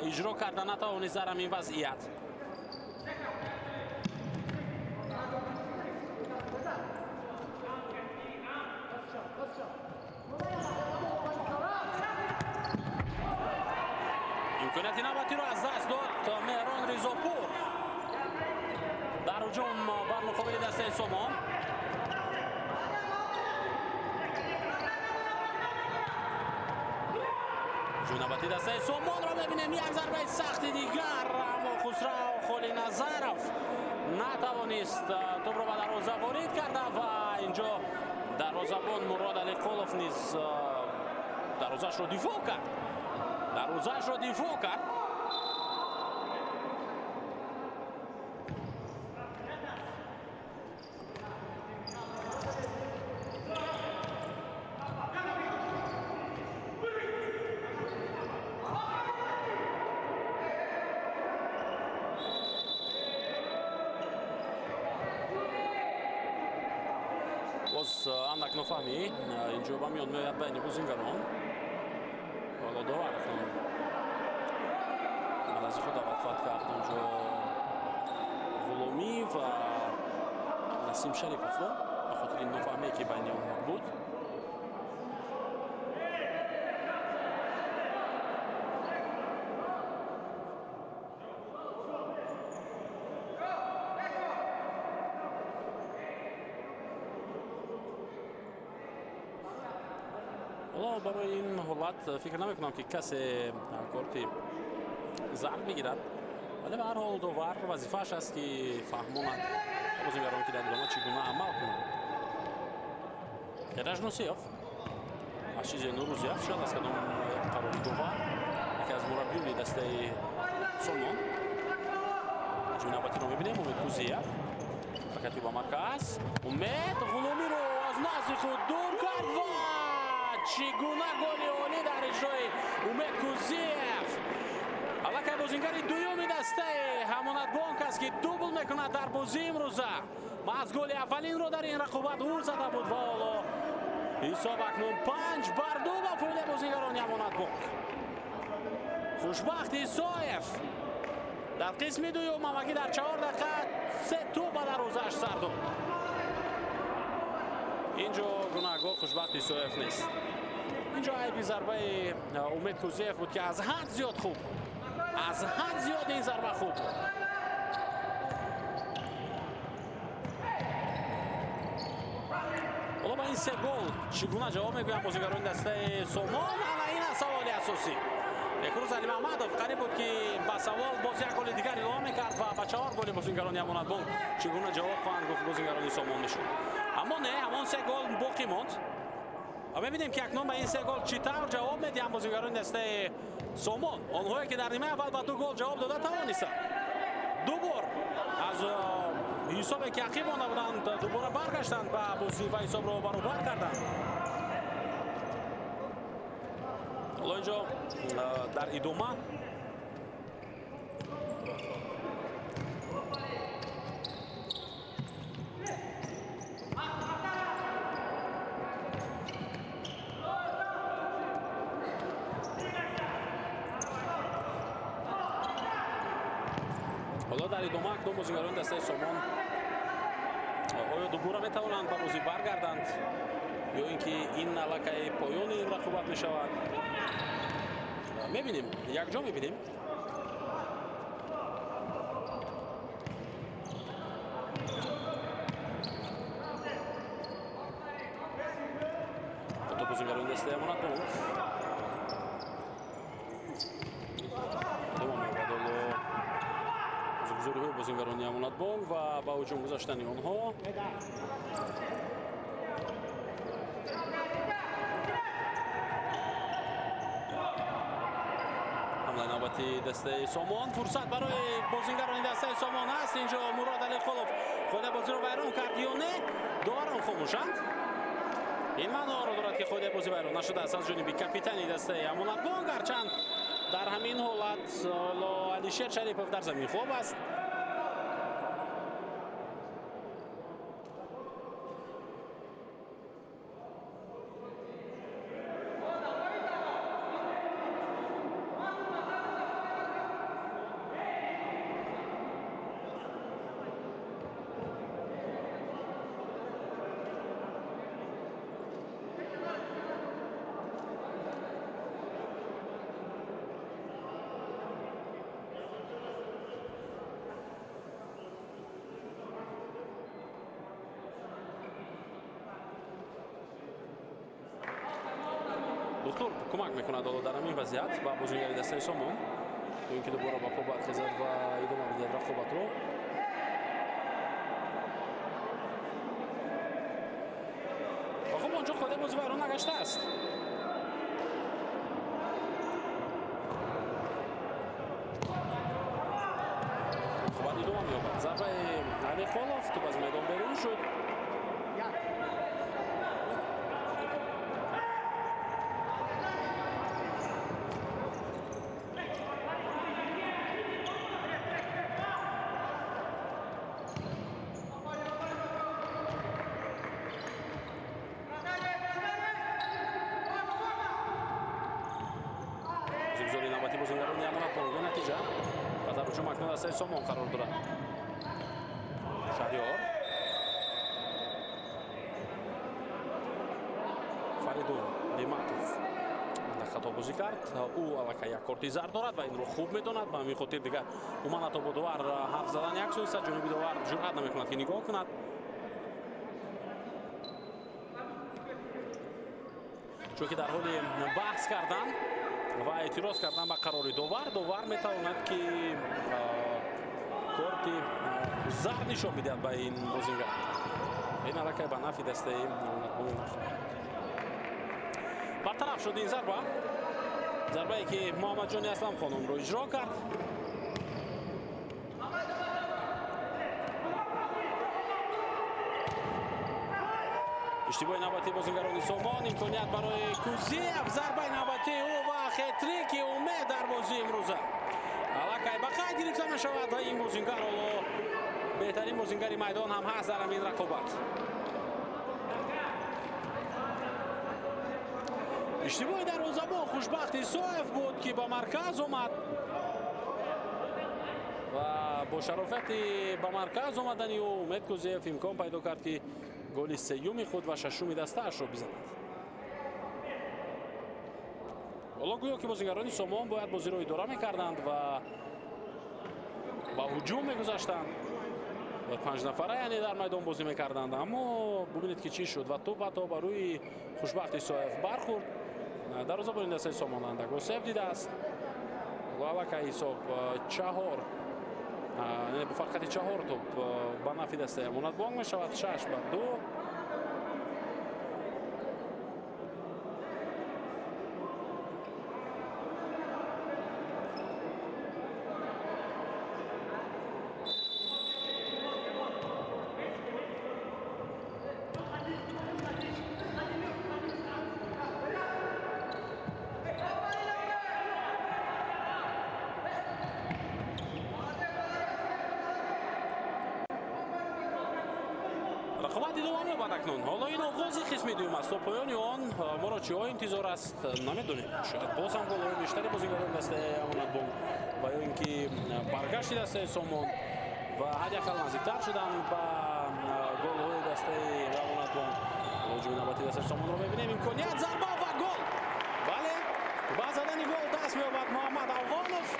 иҷро карда натавонист дар ҳамин вазъият. имконияти навбатиро аз даст дод Меҳрон Ризопур. дар ҳуҷум бар муқобили дастаи Сомон. навбати дастаи Сомонро мебинем. Як зарбаи сахти дигар, аммо Хусрав Холиназаров натавонист тӯбро ба дарвоза ворид карда ва инҷо дарвозабон Мурод Алиқулов низ дарвозаашро дифоъ кард. боз андак нофаҳмӣ инҷо ба миён меояд байни бозингарон. ҳоло Доваров аз худ даватфат кард онҷо Ғуломӣ ва Насим Шариповро ба хотири нофаҳмие ки байни онҳо буд. барои ин ҳолат фикр намекунам ки касе корти зард бигирад, вале ба ҳар ҳол Довар вазифааш аст ки фаҳмонад бозигарон ки дар идома чӣ гуна амал кунанд. Хераҷ Носиёв аз чизе нурӯзи аст шояд аз кадом қарори Довар, яке аз мураббиёни дастаи Сомон. ҳуҷуми навбатиро мебинем. Умед Кузиев ҳаракати ба марказ. Умед Ғуломиро аз назди худ дур кард ва чӣ гуна голи олӣ дар иҷрои Умед Кузиев. аллакай бозингари дуюми дастаи Ҳамонатбонк аст ки дубл мекунад дар бозии имрӯза. маҳз голи аввалинро дар ин рақобат ӯ зада буд ва ҳоло ҳисоб акнун 5-2 ба фоидаи бозингарони Ҳамонатбонк. Хушбахт Исоев дар қисми дуюм амакӣ дар 4 дақиқа 3 тӯб ба дарвозааш сар дод. инҷо гунаҳгор Хушбахт Исоев нест. инҷо айби зарбаи Умед Кузиев буд ки аз ҳад зиёд хуб буд. аз ҳад зиёд ин зарба хуб буд. ҳоло ба ин се гол чӣ гуна ҷавоб мегӯянд бозигарони дастаи Сомон? ана ин аст саволи асосӣ. Бекрӯз Алимаҳмадов қариб буд ки ба савол боз як голи дигар илова мекард ва ба 4 голи бозингарони Ҳамонатбонк чӣ гуна ҷавоб хоҳанд гуфт бозингарони Сомон мешуд. аммо не, ҳамон се гол боқӣ монд. ва мебинем ки акнун ба ин се гол чӣ тавр ҷавоб медиҳанд бозингарони дастаи Сомон. онҳое ки дар нимаи аввал ба 2 гол ҷавоб дода тавонистанд. ду бор аз ҳисобе ки ақиб монда буданд дубора баргаштанд ба бозӣ ва ҳисобро баробар карданд. ҳоло инҷо дар идома акнун бозигарони дастаи Сомон оё дубора метавонанд ба бозӣ баргарданд ё ин ки ин аллакай поёни ин рақобат мешавад. мебинем, якҷо мебинем. то бозигарони дастаи Ҳамонатбонк зурҳои бозингарони Ҳамонатбонк ва ба ҳуҷум гузаштани онҳо. ҳамлаи навбати дастаи Сомон. фурсат барои бозингарони дастаи Сомон ҳаст. инҷо Мурод Алиқулов ходаи бозиро вайрон кард ё не? доварон хомӯшанд. ин маъноро дорад ки ходаи бозӣ вайрон нашудааст аз ҷониби капитани дастаи Ҳамонатбонк. гарчанд дар ҳамин ҳолат Алишер Шарипов дар замин хоб аст. Віктор کمک میکنه دولت در این وضعیت با بازیگری دسته سومون تو اینکه دوباره با پا برخیزد و ادامه بده رقابت رو. خب اونجا خود بازی برون نگشته است. خب بعد ادامه می‌یابد. ضربه علی خالف تو از میدان بیرون شد. سومون قرار دارد. شهریار فریدون بیماتوف خطا بازی کرد. او البته یک کارت زرد دارد و این رو خوب میداند. به همین خاطر دیگر اومد تا با داور حرف زدن یک سوی است. جانبی داور جرأت نمیکند که نگاه کند. چون که در حال بحث کردن و اعتراض کردن به قرار داور میتواند که کارت زرد نشان بدهد به این بازیگر. این حرکت به نفع دسته برطرف شد. این ضربه ای که محمد جانی اسلم خانم رو اجرا کرد. اشتباه نوبتی بازیگران سومان. امکانیت برای کوزیف. ضربه نوبتی او و خطریک امید در بازی امروزه. الکای بقای گرفته نشود این بازیگر. بهترین بازیگر میدان هم هست در این رقابت. اشتباه دروازه‌بان خوشبختی صایف بود که با مرکز اومد و با شرافت با مرکز اومدن او امید کوزیف امکان پیدا کرد که گل سوم خود و ششم دسته‌اش را بزند. حالا گویا که بازیگران سومان باید بازی را اداره می‌کردند و با هجوم می‌گذاشتند و 5 نفره یعنی در میدان بازی می‌کردند. اما ببینید که چی شد و توپ بر روی خوشبختی صایف برخورد. دروازه‌بان دسته سومان اندک سیو دیده است و البته حساب 4 یعنی به فرقت 4 توپ به نفع دسته امانت بانک می‌شود. 6-2. رقابت ادامه می‌یابد اکنون. حالا این آغاز قسم دوم است. تا پایان آن ما را چه انتظار است نمی‌دانیم. شاید باز هم گل‌های بیشتری بازیگران دسته امانت بانک و یا اینکه برگشت دسته سومان و حداقل نزدیکتر شدن به گل‌های دسته امانت بانک. هجوم نوبتی دسته سومان را می‌بینیم. امکانیت ضربه و گل. بله با زدن گل دست می‌یابد محمد افغانوف.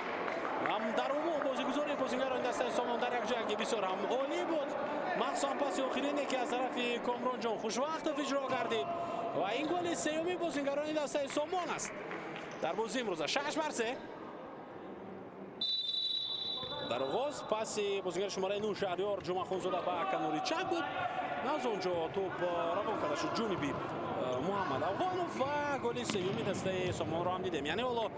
هم در عموم بازیگزاری بازیگران دسته سومان در یک جنگ بسیار هم عالی بود. مخصوصا پس آخرینی که از طرف کامران جان خوشوقت اجرا کردید و این گل سوم بازیگران دسته سومان است در بازی امروز. 6-3 در آغاز پس بازیگر شماره 9 شهریار جمعه خونزاده به کناری چپ بود. از اونجا توپ روان کرده شد جانبی محمد افغانوف و گل سوم دسته سومان را هم دیدیم. یعنی حالا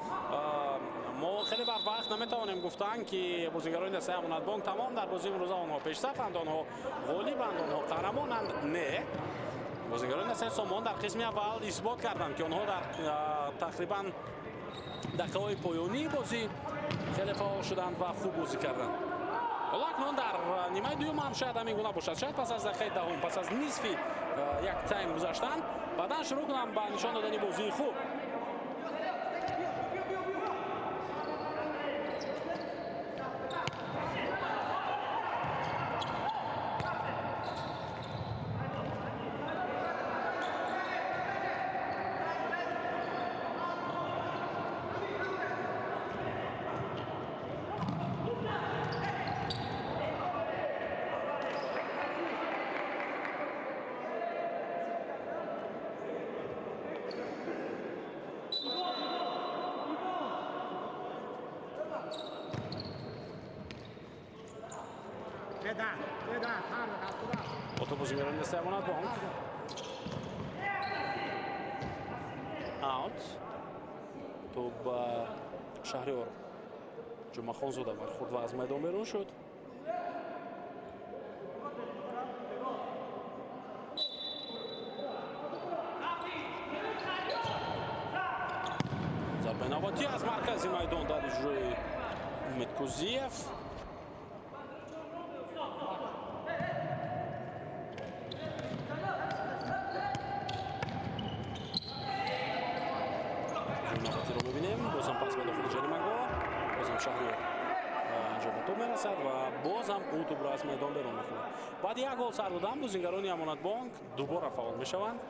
ما خیلی وقت نمیتوانیم گفتن که بازیگران دسته امانت بانک تمام در بازی امروز آنها پیشرفتند، آنها غالیبند، آنها قهرمانند. نه، بازیگران دسته سومان در قسم اول اثبات کردند که آنها در تقریبا دقیقه‌های پایانی بازی خیلی فعال شدند و خوب بازی کردند. حالا اکنون در نیمه دوم هم شاید همین گونه باشد. شاید پس از دقیقه دهم، پس از نصف یک تایم گذشتن بعدا شروع کنم به نشان دادن بازی خوب. با تو بازیگران دسته امانت بانک اوت تو با شهریار جمعه زوده برخورد و از میدان بیرون شد. ضربه نواتی از مرکزی میدان در اجرای امید کوزیف. نواتی رو میبینیم بازم پس به داخل جریمه‌گاه بازم شهریار انجام تو میرسد و بازم او توپ را از میدان بیرون میکنه. بعد یک گل سر دادن بازیگران امانت بانک دوباره فعال میشوند،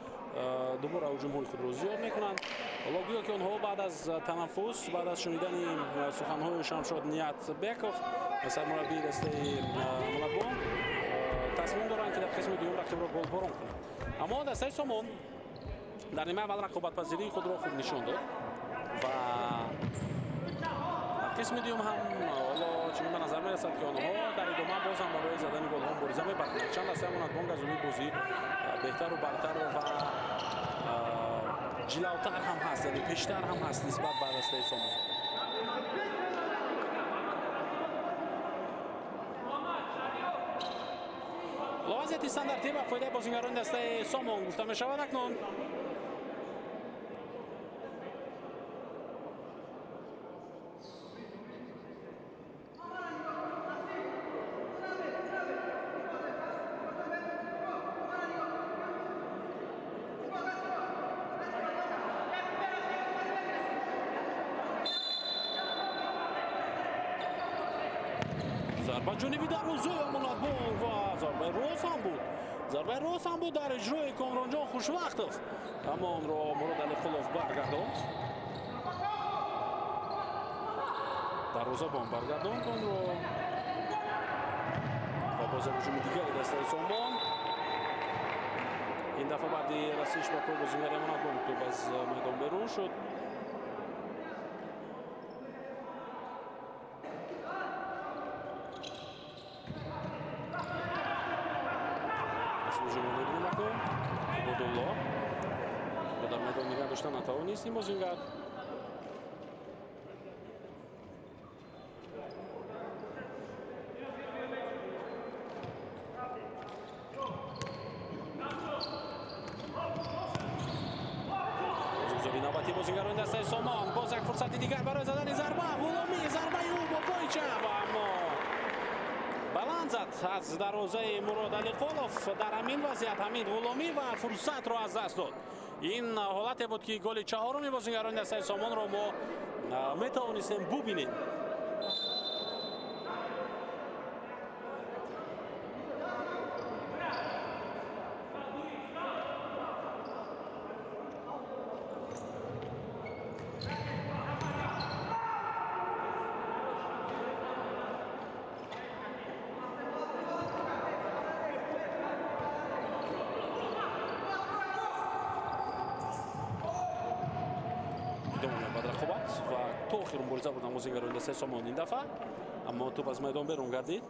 دوباره هجوم‌های خود را زیاد میکنند. حالا گویا که آنها بعد از تنفس بعد از شنیدن سخن‌های شمشاد نیت بیکوف سرمربی دسته امانت بانک تصمیم دارند که در قسم دوم رقیب را گل باران کنند. اما دسته سامان در نیمه اول رقابت پذیری خود را خوب نشان داد و قسم دیوم هم حالا چون به نظر میرسد که آنها در ادامه باز هم برای زدن گل ها مبارزه می‌کنند. چند دسته امانت بانک از اون بازی بهتر و برتر و جلوتر هم هست، یعنی پیشتر هم هست نسبت به دسته سامان. وضعیت استانداردی به فایده بازیگران دسته سامان گفته می شود. اکنون ضربه جانبی در روزه امانت بانک و ضربه راست هم بود در اجرای کامران جان خوشوقتov اما آن را مراد علیخلوف برگرداند. در روزه بان برگرداند آن را و باز هجوم دیگری دسته سامان. این دفعه بعد رسیدگی به پای بازیگر امانت بانک توپ از میدان بیرون شد. عبدالله که در میدان نگه داشتن نتوانست این بازیگر. بازگذاری نوبتی بازیگران دسته سامان. باز یک فرصت دیگر برای زدن ضربه غلامی، ضربه او با پای چپ اما بلند زد از دروازه مراد علیخلوف. در همین وضعیت حمید غلامی و فرصت را از دست داد. این حالت بود که گل چهارم بازیگران دسته سامان را ما میتوانستیم ببینیم. و تو آخر مبارزه بودن بازیگران دسته سامان این دفعه اما توپ از میدان بیرون گردید.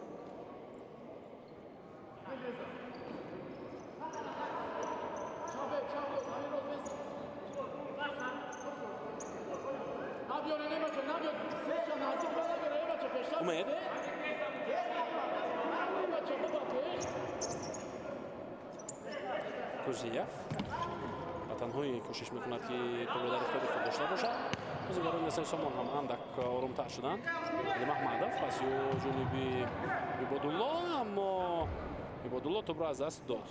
امید کوزیف و تنهایی کوشش میکند که توپ در اختیار خود داشته باشد. بازیگران دسته سامان هم اندک آرامتر شدند. علی محمدov پس جانبی عبادالله اما عبادالله توپ را از دست داد.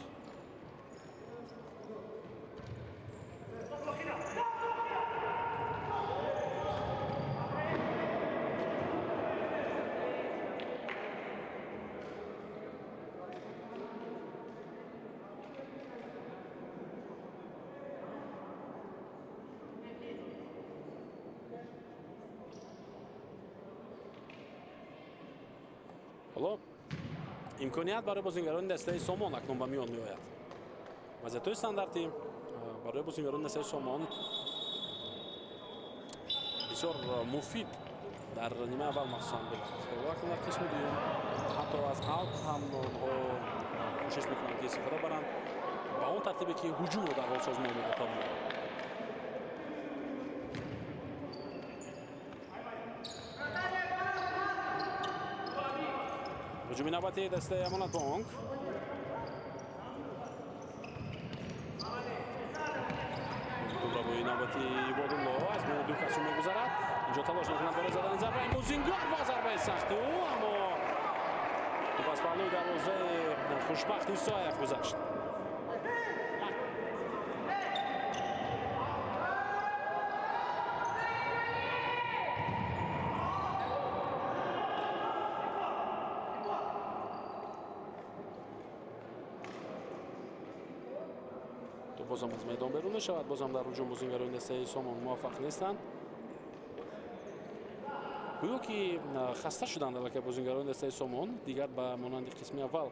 حالا امکانیت برای بازیگران دسته سامان اکنون به میان میآید. وضعیت استانداردی برای بازیگران دسته سامان بسیار مفید дар нимаи аввал махсусан буд. Вақте дар қисми дуюм ҳатто аз аут ҳам онҳо кӯшиш мекунанд ки истифода баранд ба он тартибе ки ҳуҷумро дар ҳол созмон меда тавонанд. ҳуҷуми навбати дастаи Амонатбонк. навбати Ибодулло аз бӯи ду касу мегузарад. инҷо талош мекунад барои задани зарба. Бузингар ва зарбаи сахти ӯ, аммо топ аз паҳлӯи дарвозаи хушбахт Исоев гузашт. бозам аз майдон берун мешавад. Бозам дар ҳуҷум бозингарони дастаи Сомон муваффақ нестанд. гӯё ки хаста шуданд аллакай бозингарони дастаи Сомон. Дигар ба монанди қисми аввал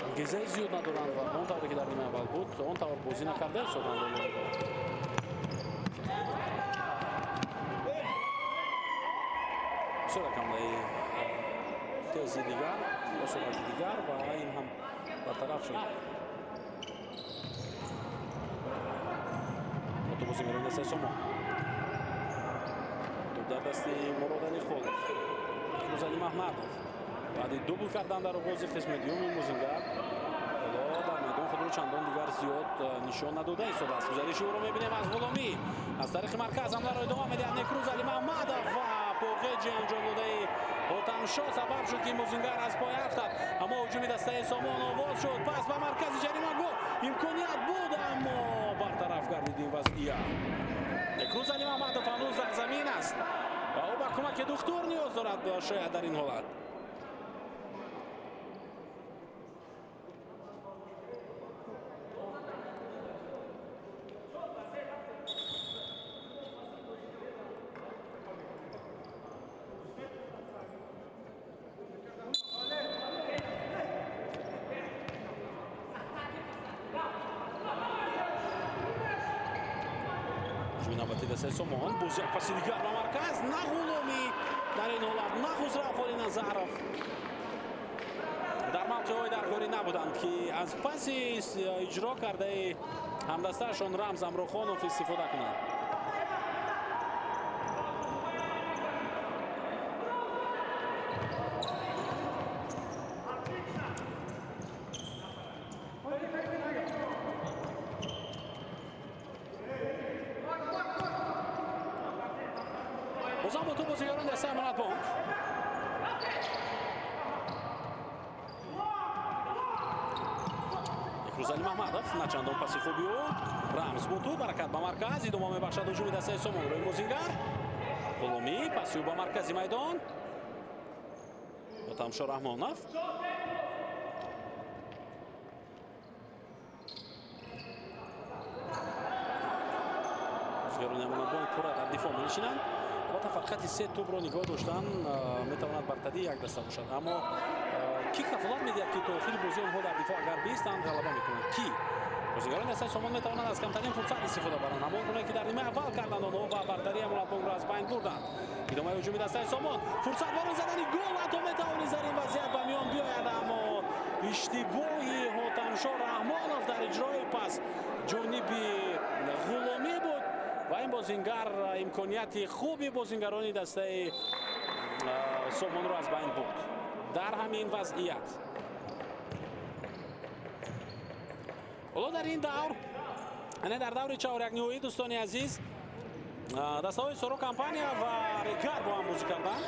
ангезаи зиёд надоранд ва он тавре ки дар нимаи аввал буд он тавр бозӣ накарда истоданд. бисёр камдаи тези дигар бо суръати дигар ва ин ҳам бартараф шуд. бозингарони дастаи Сомон. Топ дар дасти Мурод Алихолов. Фирӯзалӣ Маҳмадов. баъди дубл кардан дар оғози қисми дуюм ин бозингар ҳоло дар майдон худро чандон дигар зиёд нишон надода истодааст. гузариши ӯро мебинем аз Ғуломӣ. аз тариқи марказ ҳамларо идома медиҳад Фирӯзалӣ Маҳмадов ва поғеҷи анҷомдодаи Отамшо сабаб шуд ки ин бозингар аз пой афтад. аммо ҳуҷуми дастаи Сомон овоз шуд. пас ба маркази ҷарима гол имконият буд, аммо бартараф гардид ин вазъият. Фирӯзалӣ Маҳмадов ҳанӯз дар замин аст ва ӯ ба кӯмаки духтур ниёз дорад шояд дар ин ҳолат. навбати дастаи Сомон. бузяк паси дигар ба марказ. на Ғуломӣ дар ин ҳолат, на Хузрафоли Назаров дар мавқеҳои даркорӣ набуданд ки аз паси иҷро кардаи ҳамдастаашон Рамз Амрохонов истифода кунанд. бозам бо ту бозигарони дастаи Амонатбонк. Фирӯзалӣ Маҳмадов начандон паси хуби ӯ. Рамз бо ту баракат ба марказ идома мебахшад ҳуҷуми дастаи Сомон рӯи бозингар. Ғуломӣ паси ӯ ба маркази майдон. Отамшо Раҳмонов. бозигарони Амонатбонк пурра дар дифоъ менишинанд. албатта фарқати се тӯбро нигоҳ доштан метавонад бартарии як даста бошад, аммо ки кафолат медиҳад ки то охири бозӣ онҳо дар дифоъ агар бистанд ғалаба мекунанд. ки бозигарони дастаи Сомон метавонанд аз камтарин фурсат истифода баранд, ҳамон гуна ки дар нимаи аввал карданд онҳо ва бартарии Амонатбонкро аз байн бурданд. идомаи ҳуҷуми дастаи Сомон, фурсат барои задани гол, ҳатто метавонист дар ин вазъият ба миён биёяд, аммо иштибоҳи Ҳотамшо Раҳмонов дар иҷрои пас ҷониби Ғуломӣ буд ва ин бозингар имконияти хуби бозингарони дастаи Сомонро аз байн бурд дар ҳамин вазъият. ҳоло дар ин давр, яъне дар даври чаҳорякниҳоӣ, дӯстони азиз, дастаҳои Соро Компания ва Регар бо ҳам бозӣ карданд.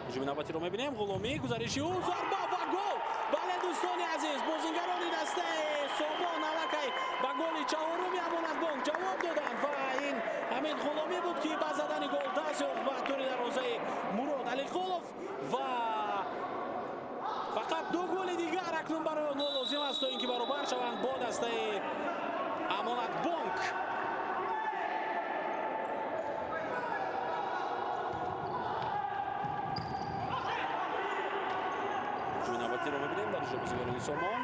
ҳуҷуми навбатиро мебинем. Ғуломӣ, гузариши ӯ, зарба ва гол. бале дӯстони азиз, бозингарони дастаи Сомон аллакай ба голи чаҳоруми Амонатбонк ҷавоб доданд ва ин ҳамин Ғуломӣ буд ки ба задани гол даст ёфт ба тӯри дарвозаи Мурод Алихолов ва фақат ду голи дигар акнун барои онҳо лозим аст то ин ки баробар шаванд бо дастаи Амонатбонк. ҳуҷуми навбатиро мебинем дар иҷро бозигарони Сомон.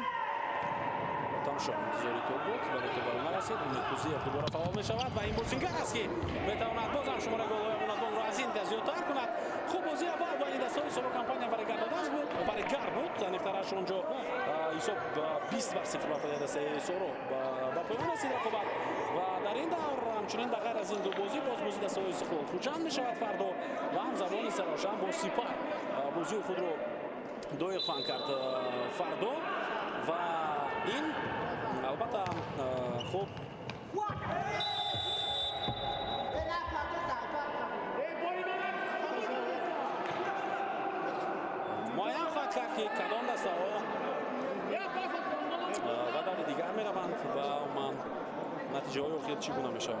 شد انتظاری تو بود ولی تو بال نرسید. کوزیف دوباره فعال میشود و این بوزینگر است که میتواند بازم شماره گل‌های منظم را از این زیادتر کند. خوب بازی اول با این دستای سولو کمپانی برای گردانداز بود، برای گار بود. نفترش اونجا ایسوب 20 بر 0 برای دسته سولو با پایان رسید رقابت و در این دور همچنین به غیر از این دو بازی باز بازی دستای استقلال خوجند میشود فردا و همزمان سراشم با سپاه بازی خود رو 2 خواهند کرد فردا و این البته خوب معین خواهد کرد که کدام دسته ها و در دیگر می روند و من نتیجه های اخیر چگونه می شود.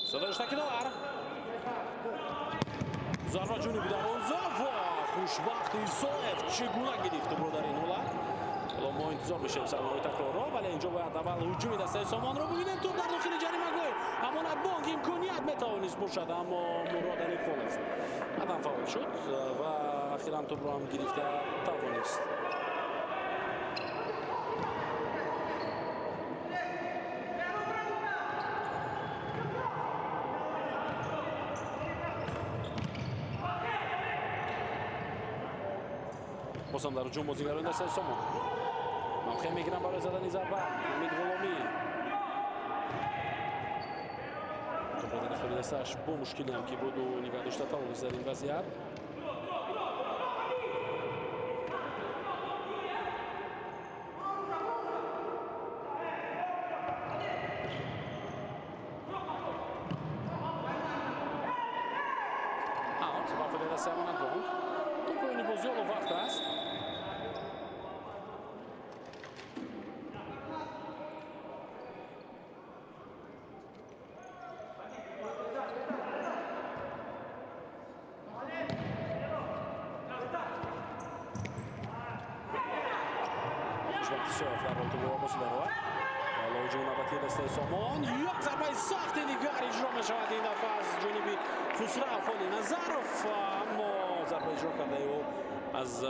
صدایشتکی دار زاربا جنوبی در اوزاف و خوشبخت ایسایف چگونه گرفته برو در این هولر. حالا ما انتظار میشیم سرمایه تکرار را ولی اینجا باید اول هجومی دسته سامان رو ببینیم. تو در داخل جریمه گوی هماند بانک امکانیت میتوانست باشد اما مراد نیکول است عدم فاول شد و اخیرا تو رو هم گرفته توانست. بازم در هجوم بازیگران دسته سامان ممکن میگیرن برای زدن ضربه. امید غلامی تو داخل دستش با مشکلی هم که بود و نگاه داشته توانست در این وضعیت. اوت برای دسته امانت بود. تو پایین بازی ها وقت است. دسته سامان یک ضربه سخت دیگر اجرا میشود این دفعه از جانب خسرو فالی نظرف اما ضربه اجرا کرده او از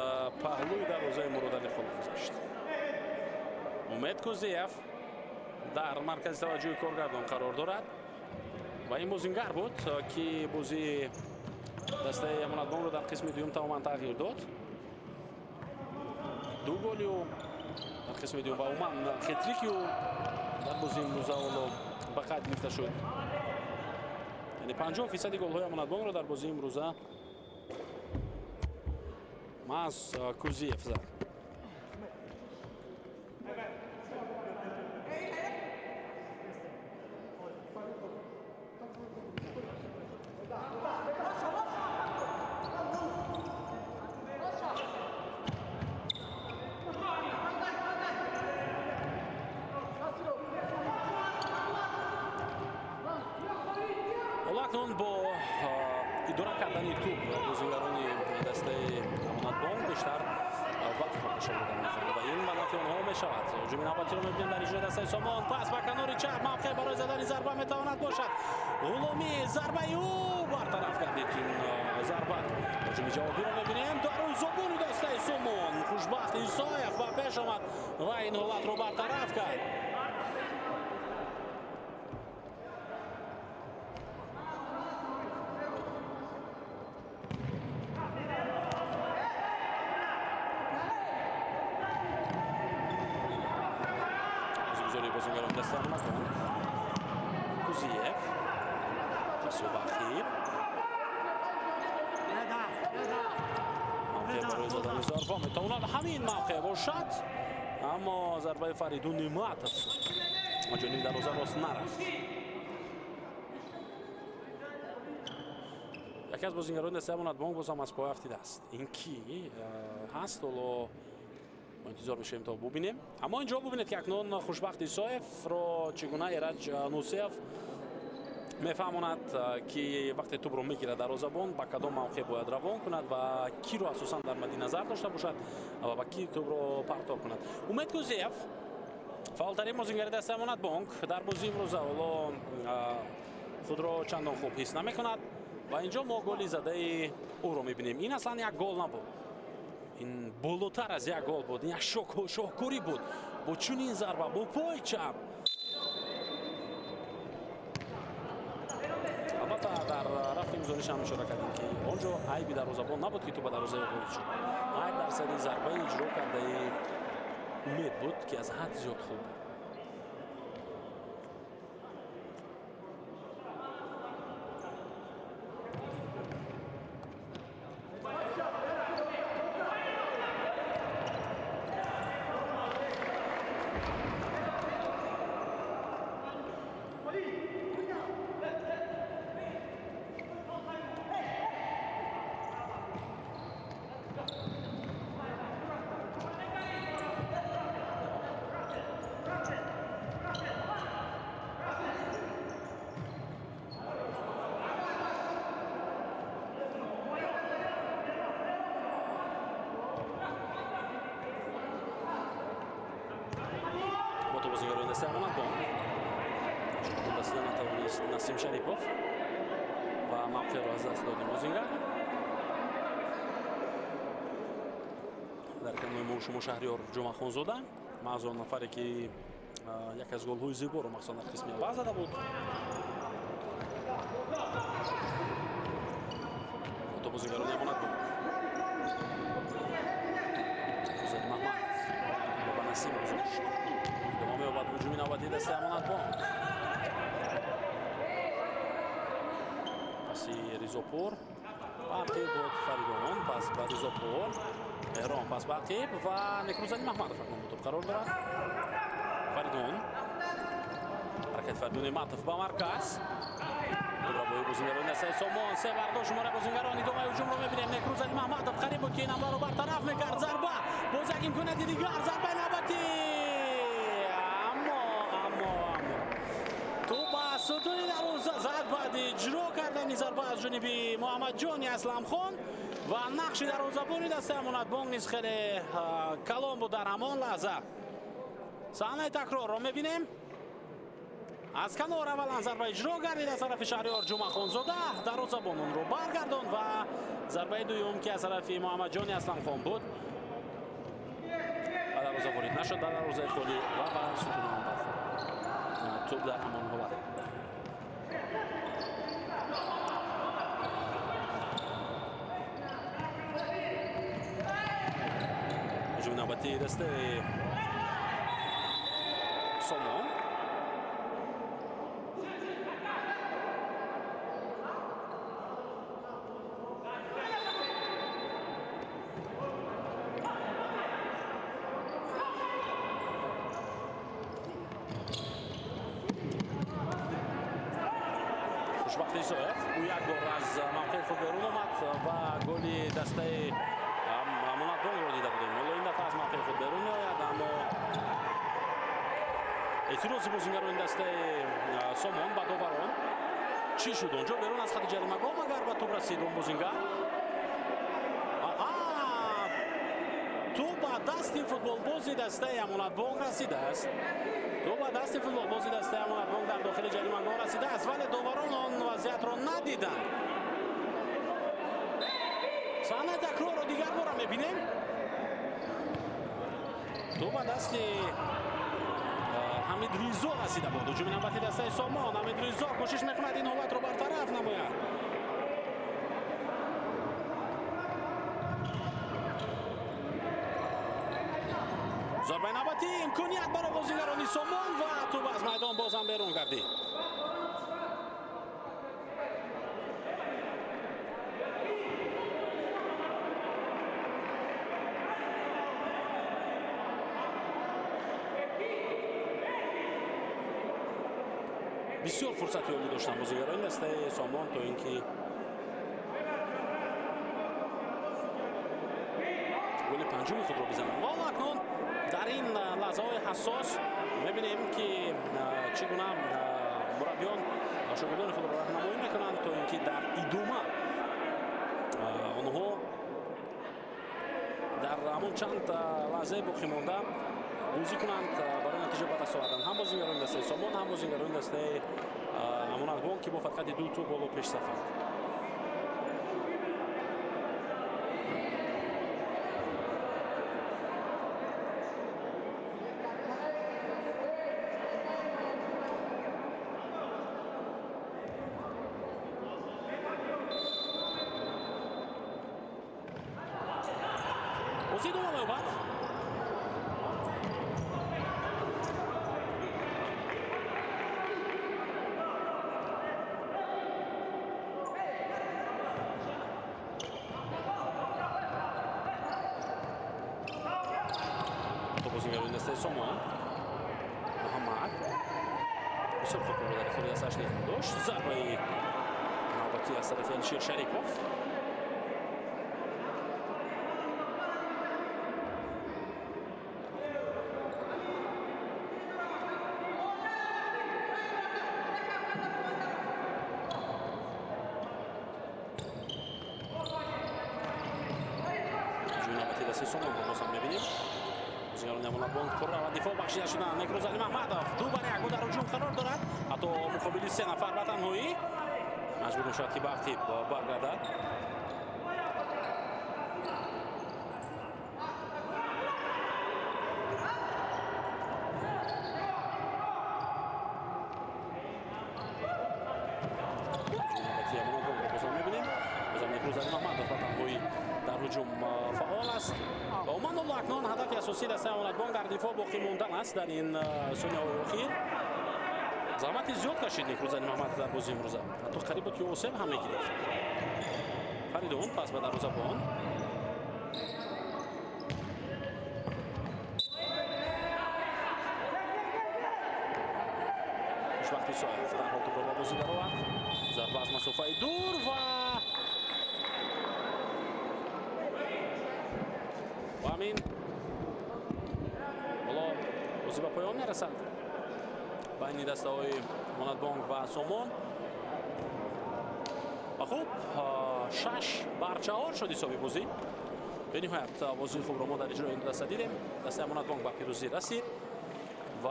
پهلوی دروازه مراد نیکول گذاشت. امید کوزیف در مرکز توجه کارگردان قرار دارد و این بازیگر بود که بازی دسته امانتبان رو در قسم دوم تماما تغییر داد. 2 گلی در قسم دوم و عموما خطریکی در بازی امروز اولو به قد گرفته شد. یعنی 50% گل‌های امانتبان رو در بازی امروز از کوزیف زد. اکنون با اداره کردن توپ بازیگران دسته امانتبان بیشتر وقت نشان دادن می‌خواهند و این منافع آنها میشود. هجوم نوبتی رو می‌بینیم در اجرای دسته سامان. پس به کنار چپ موقع برای زدن ضربه میتواند باشد. غلامی ضربه او برطرف گردید این ضربه. هجوم جوابی رو می‌بینیم در زبون دسته سامان. خوشبخت ایسایف با پیش آمد و این حالت رو برطرف کرد. بازیگران دسته امانتبان کوزیف تصویب اخیر موقع برای زدن ضربه میتواند همین موقع باشد اما ضربه فریدون نعمتov جانب دروازه راست نرفت. یکی از بازیگران دسته امانتبانک بازم از پای افتیده است. این کی هست؟ حالا ما انتظار میشیم تا ببینیم. اما اینجا ببینید که اکنون خوشبخت ایسایف را چگونه ایرج نوسیف میفهماند که وقتی توپ رو میگیره دروازه‌بان با کدام موقع باید روان کند و کی رو اساسا در مد نظر داشته باشد و با کی توپ رو پرتاب کند. امید کوزیف فعالترین بازیگر دسته امانتبانک در بازی امروز حالا خود را چندان خوب حس نمیکند و اینجا ما گلی زده او رو میبینیم. این اصلا یک گل نبود، این بالاتر از یک گل بود، این یک شاهکاری بود با چنین ضربه با پای چپ. البته در رفت گزارش هم اشاره کردیم که اونجا عیبی دروازه‌بان نبود که تو به دروازه وارد شد، عیب در سر ضربه اجرا کرده امید بود که از حد زیاد خوب بود. نسیم شریپوف و موقع را از دست دادیم بازیگر در کنار شما شهریار جمعه خانزاده معظم نفری که یک از گل های زیبا رو مخصوصا در قسمی اول زده بود. تو بازیگران امانتبانک حسین محمد با نسیم گذاشت ادامه یابد هجومی نوبتی دسته امانتبانک. ریزوپور باقی بود فریدون پس با ریزوپور مهران پس باقی و نکروزانی محمد فکر توپ قرار دارد. فریدون حرکت فریدون معطف با مرکز برای بازیگران دسته سامان سه برداشت شماره بازیگران ادامه هجوم رو میبینیم. نکروزانی محمد قریب بود که این حمله رو برطرف میکرد. ضربه باز یک امکانیت دیگر ضربه نوبتی اما توپ ستون دروازه زد بعد اجرا کردن ضربه از جانب محمد جان اسلم خان و نقش دروازه‌بانی دسته امانتبانک نیز خیلی کلان بود در همان لحظه. صحنه تکرار رو میبینیم. از کنار اول ضربه اجرا گردید از طرف شهریار جمعه خانزاده، دروازه‌بان اون رو برگرداند و ضربه دوم که از طرف محمد جان اسلم خان بود و دروازه وارد نشد در دروازه خالی و برای ستون توپ در همان حالت. هجوم نوبتی دسته سامان خوشبخت ایسایف او یک بار از موقع خود بیرون آمد و گلی دسته امانتبانک رو دیده بودیم. حالا این دفعه از موقع خود بیرون میآید اما اعتراض بازیگران این دسته سامان با داوران چی شد اونجا بیرون از خط جریمه گام اگر به توپ رسید اون بازیگر توپ به دست فوتبال بازی دسته امانتبانک رسیده است. توپ به دست فوتبال بازی دسته امانتبانک در داخل جریمه گاه رسیده است ولی داوران آن وضعیت را ندیدند. صحنه تکرار رو دیگر بار میبینیم. توپ به دست حمید ریزا رسیده بود. هجوم نوبتی دسته سامان. حمید ریزا کوشش میکند این حالت رو برطرف نماید. ضربه نوبتی امکانیت برای بازیگران سامان و توپ از میدان بازم بیرون گردید. بسیار فرصتی عالی داشتن بازیگران دسته سامان تا اینکه انجام خود رو بزنند. و اکنون در این لحظه‌های حساس می‌بینیم که چگونه مربیان شاگردان خود را راهنمایی می‌کنند تا اینکه در ادامه آنها در همون چند لحظه باقی مانده بازی کنند برای نتیجه به دست آوردن. هم بازیگران دسته سامان هم بازیگران دسته امانتبانک که با فقط 2 توپ بالا پیش رفتند. بازی دوم نوبت بازیگران دسته سامان محمد بسیار خوب رو در اختیار دستش نگه داشت. ضربه نوبتی از طرف الشیر شریپوف. نوبتی دسته سامان رو باز هم می‌بینیم. بازیگران امانتبانک پر و دفاع بخشیده شدند. نیکروز علی محمدov 2 بر 1 در هجوم قرار دارد. حتی مقابل 3 نفر به تنهایی مجبور می‌شود که به ترتیب برگردد. نوبتی امانتبانک رو باز هم می‌بینیم. باز هم نیکروز علی محمدov به تنهایی در هجوم فعال است. و امان الله اکنون هدف اساسی دسته امانتبانک در دفاع باقی موندن است در این ثانیه‌های اخیر. زحمت زیاد کشید نیکروز علی محمدov در بازی امروز. حتی قریب بود که اوسب هم می‌گرفت. فریدون پس به دروازه‌بان. خوشبختی صاحب در حال توپ را بازی درآورد. ضربه از مسافه دور و همین حالا بازی به پایان میرسد بین دسته‌های امانتبانک و سامان. و خوب 6 بر 4 شد حساب بازی. به نهایت بازی خوب را ما در اجرای این دسته دیدیم. دسته امانتبانک به پیروزی رسید و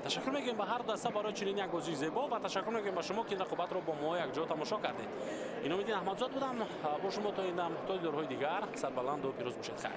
تشکر میگیم به هر دسته برای چنین یک بازی زیبا و تشکر میگیم به شما که این رقابت را با ما یک جا تماشا کردید. این امیدین احمدزاد بودم با شما تا این دورهای دیگر. سربلند و پیروز باشید. خیر.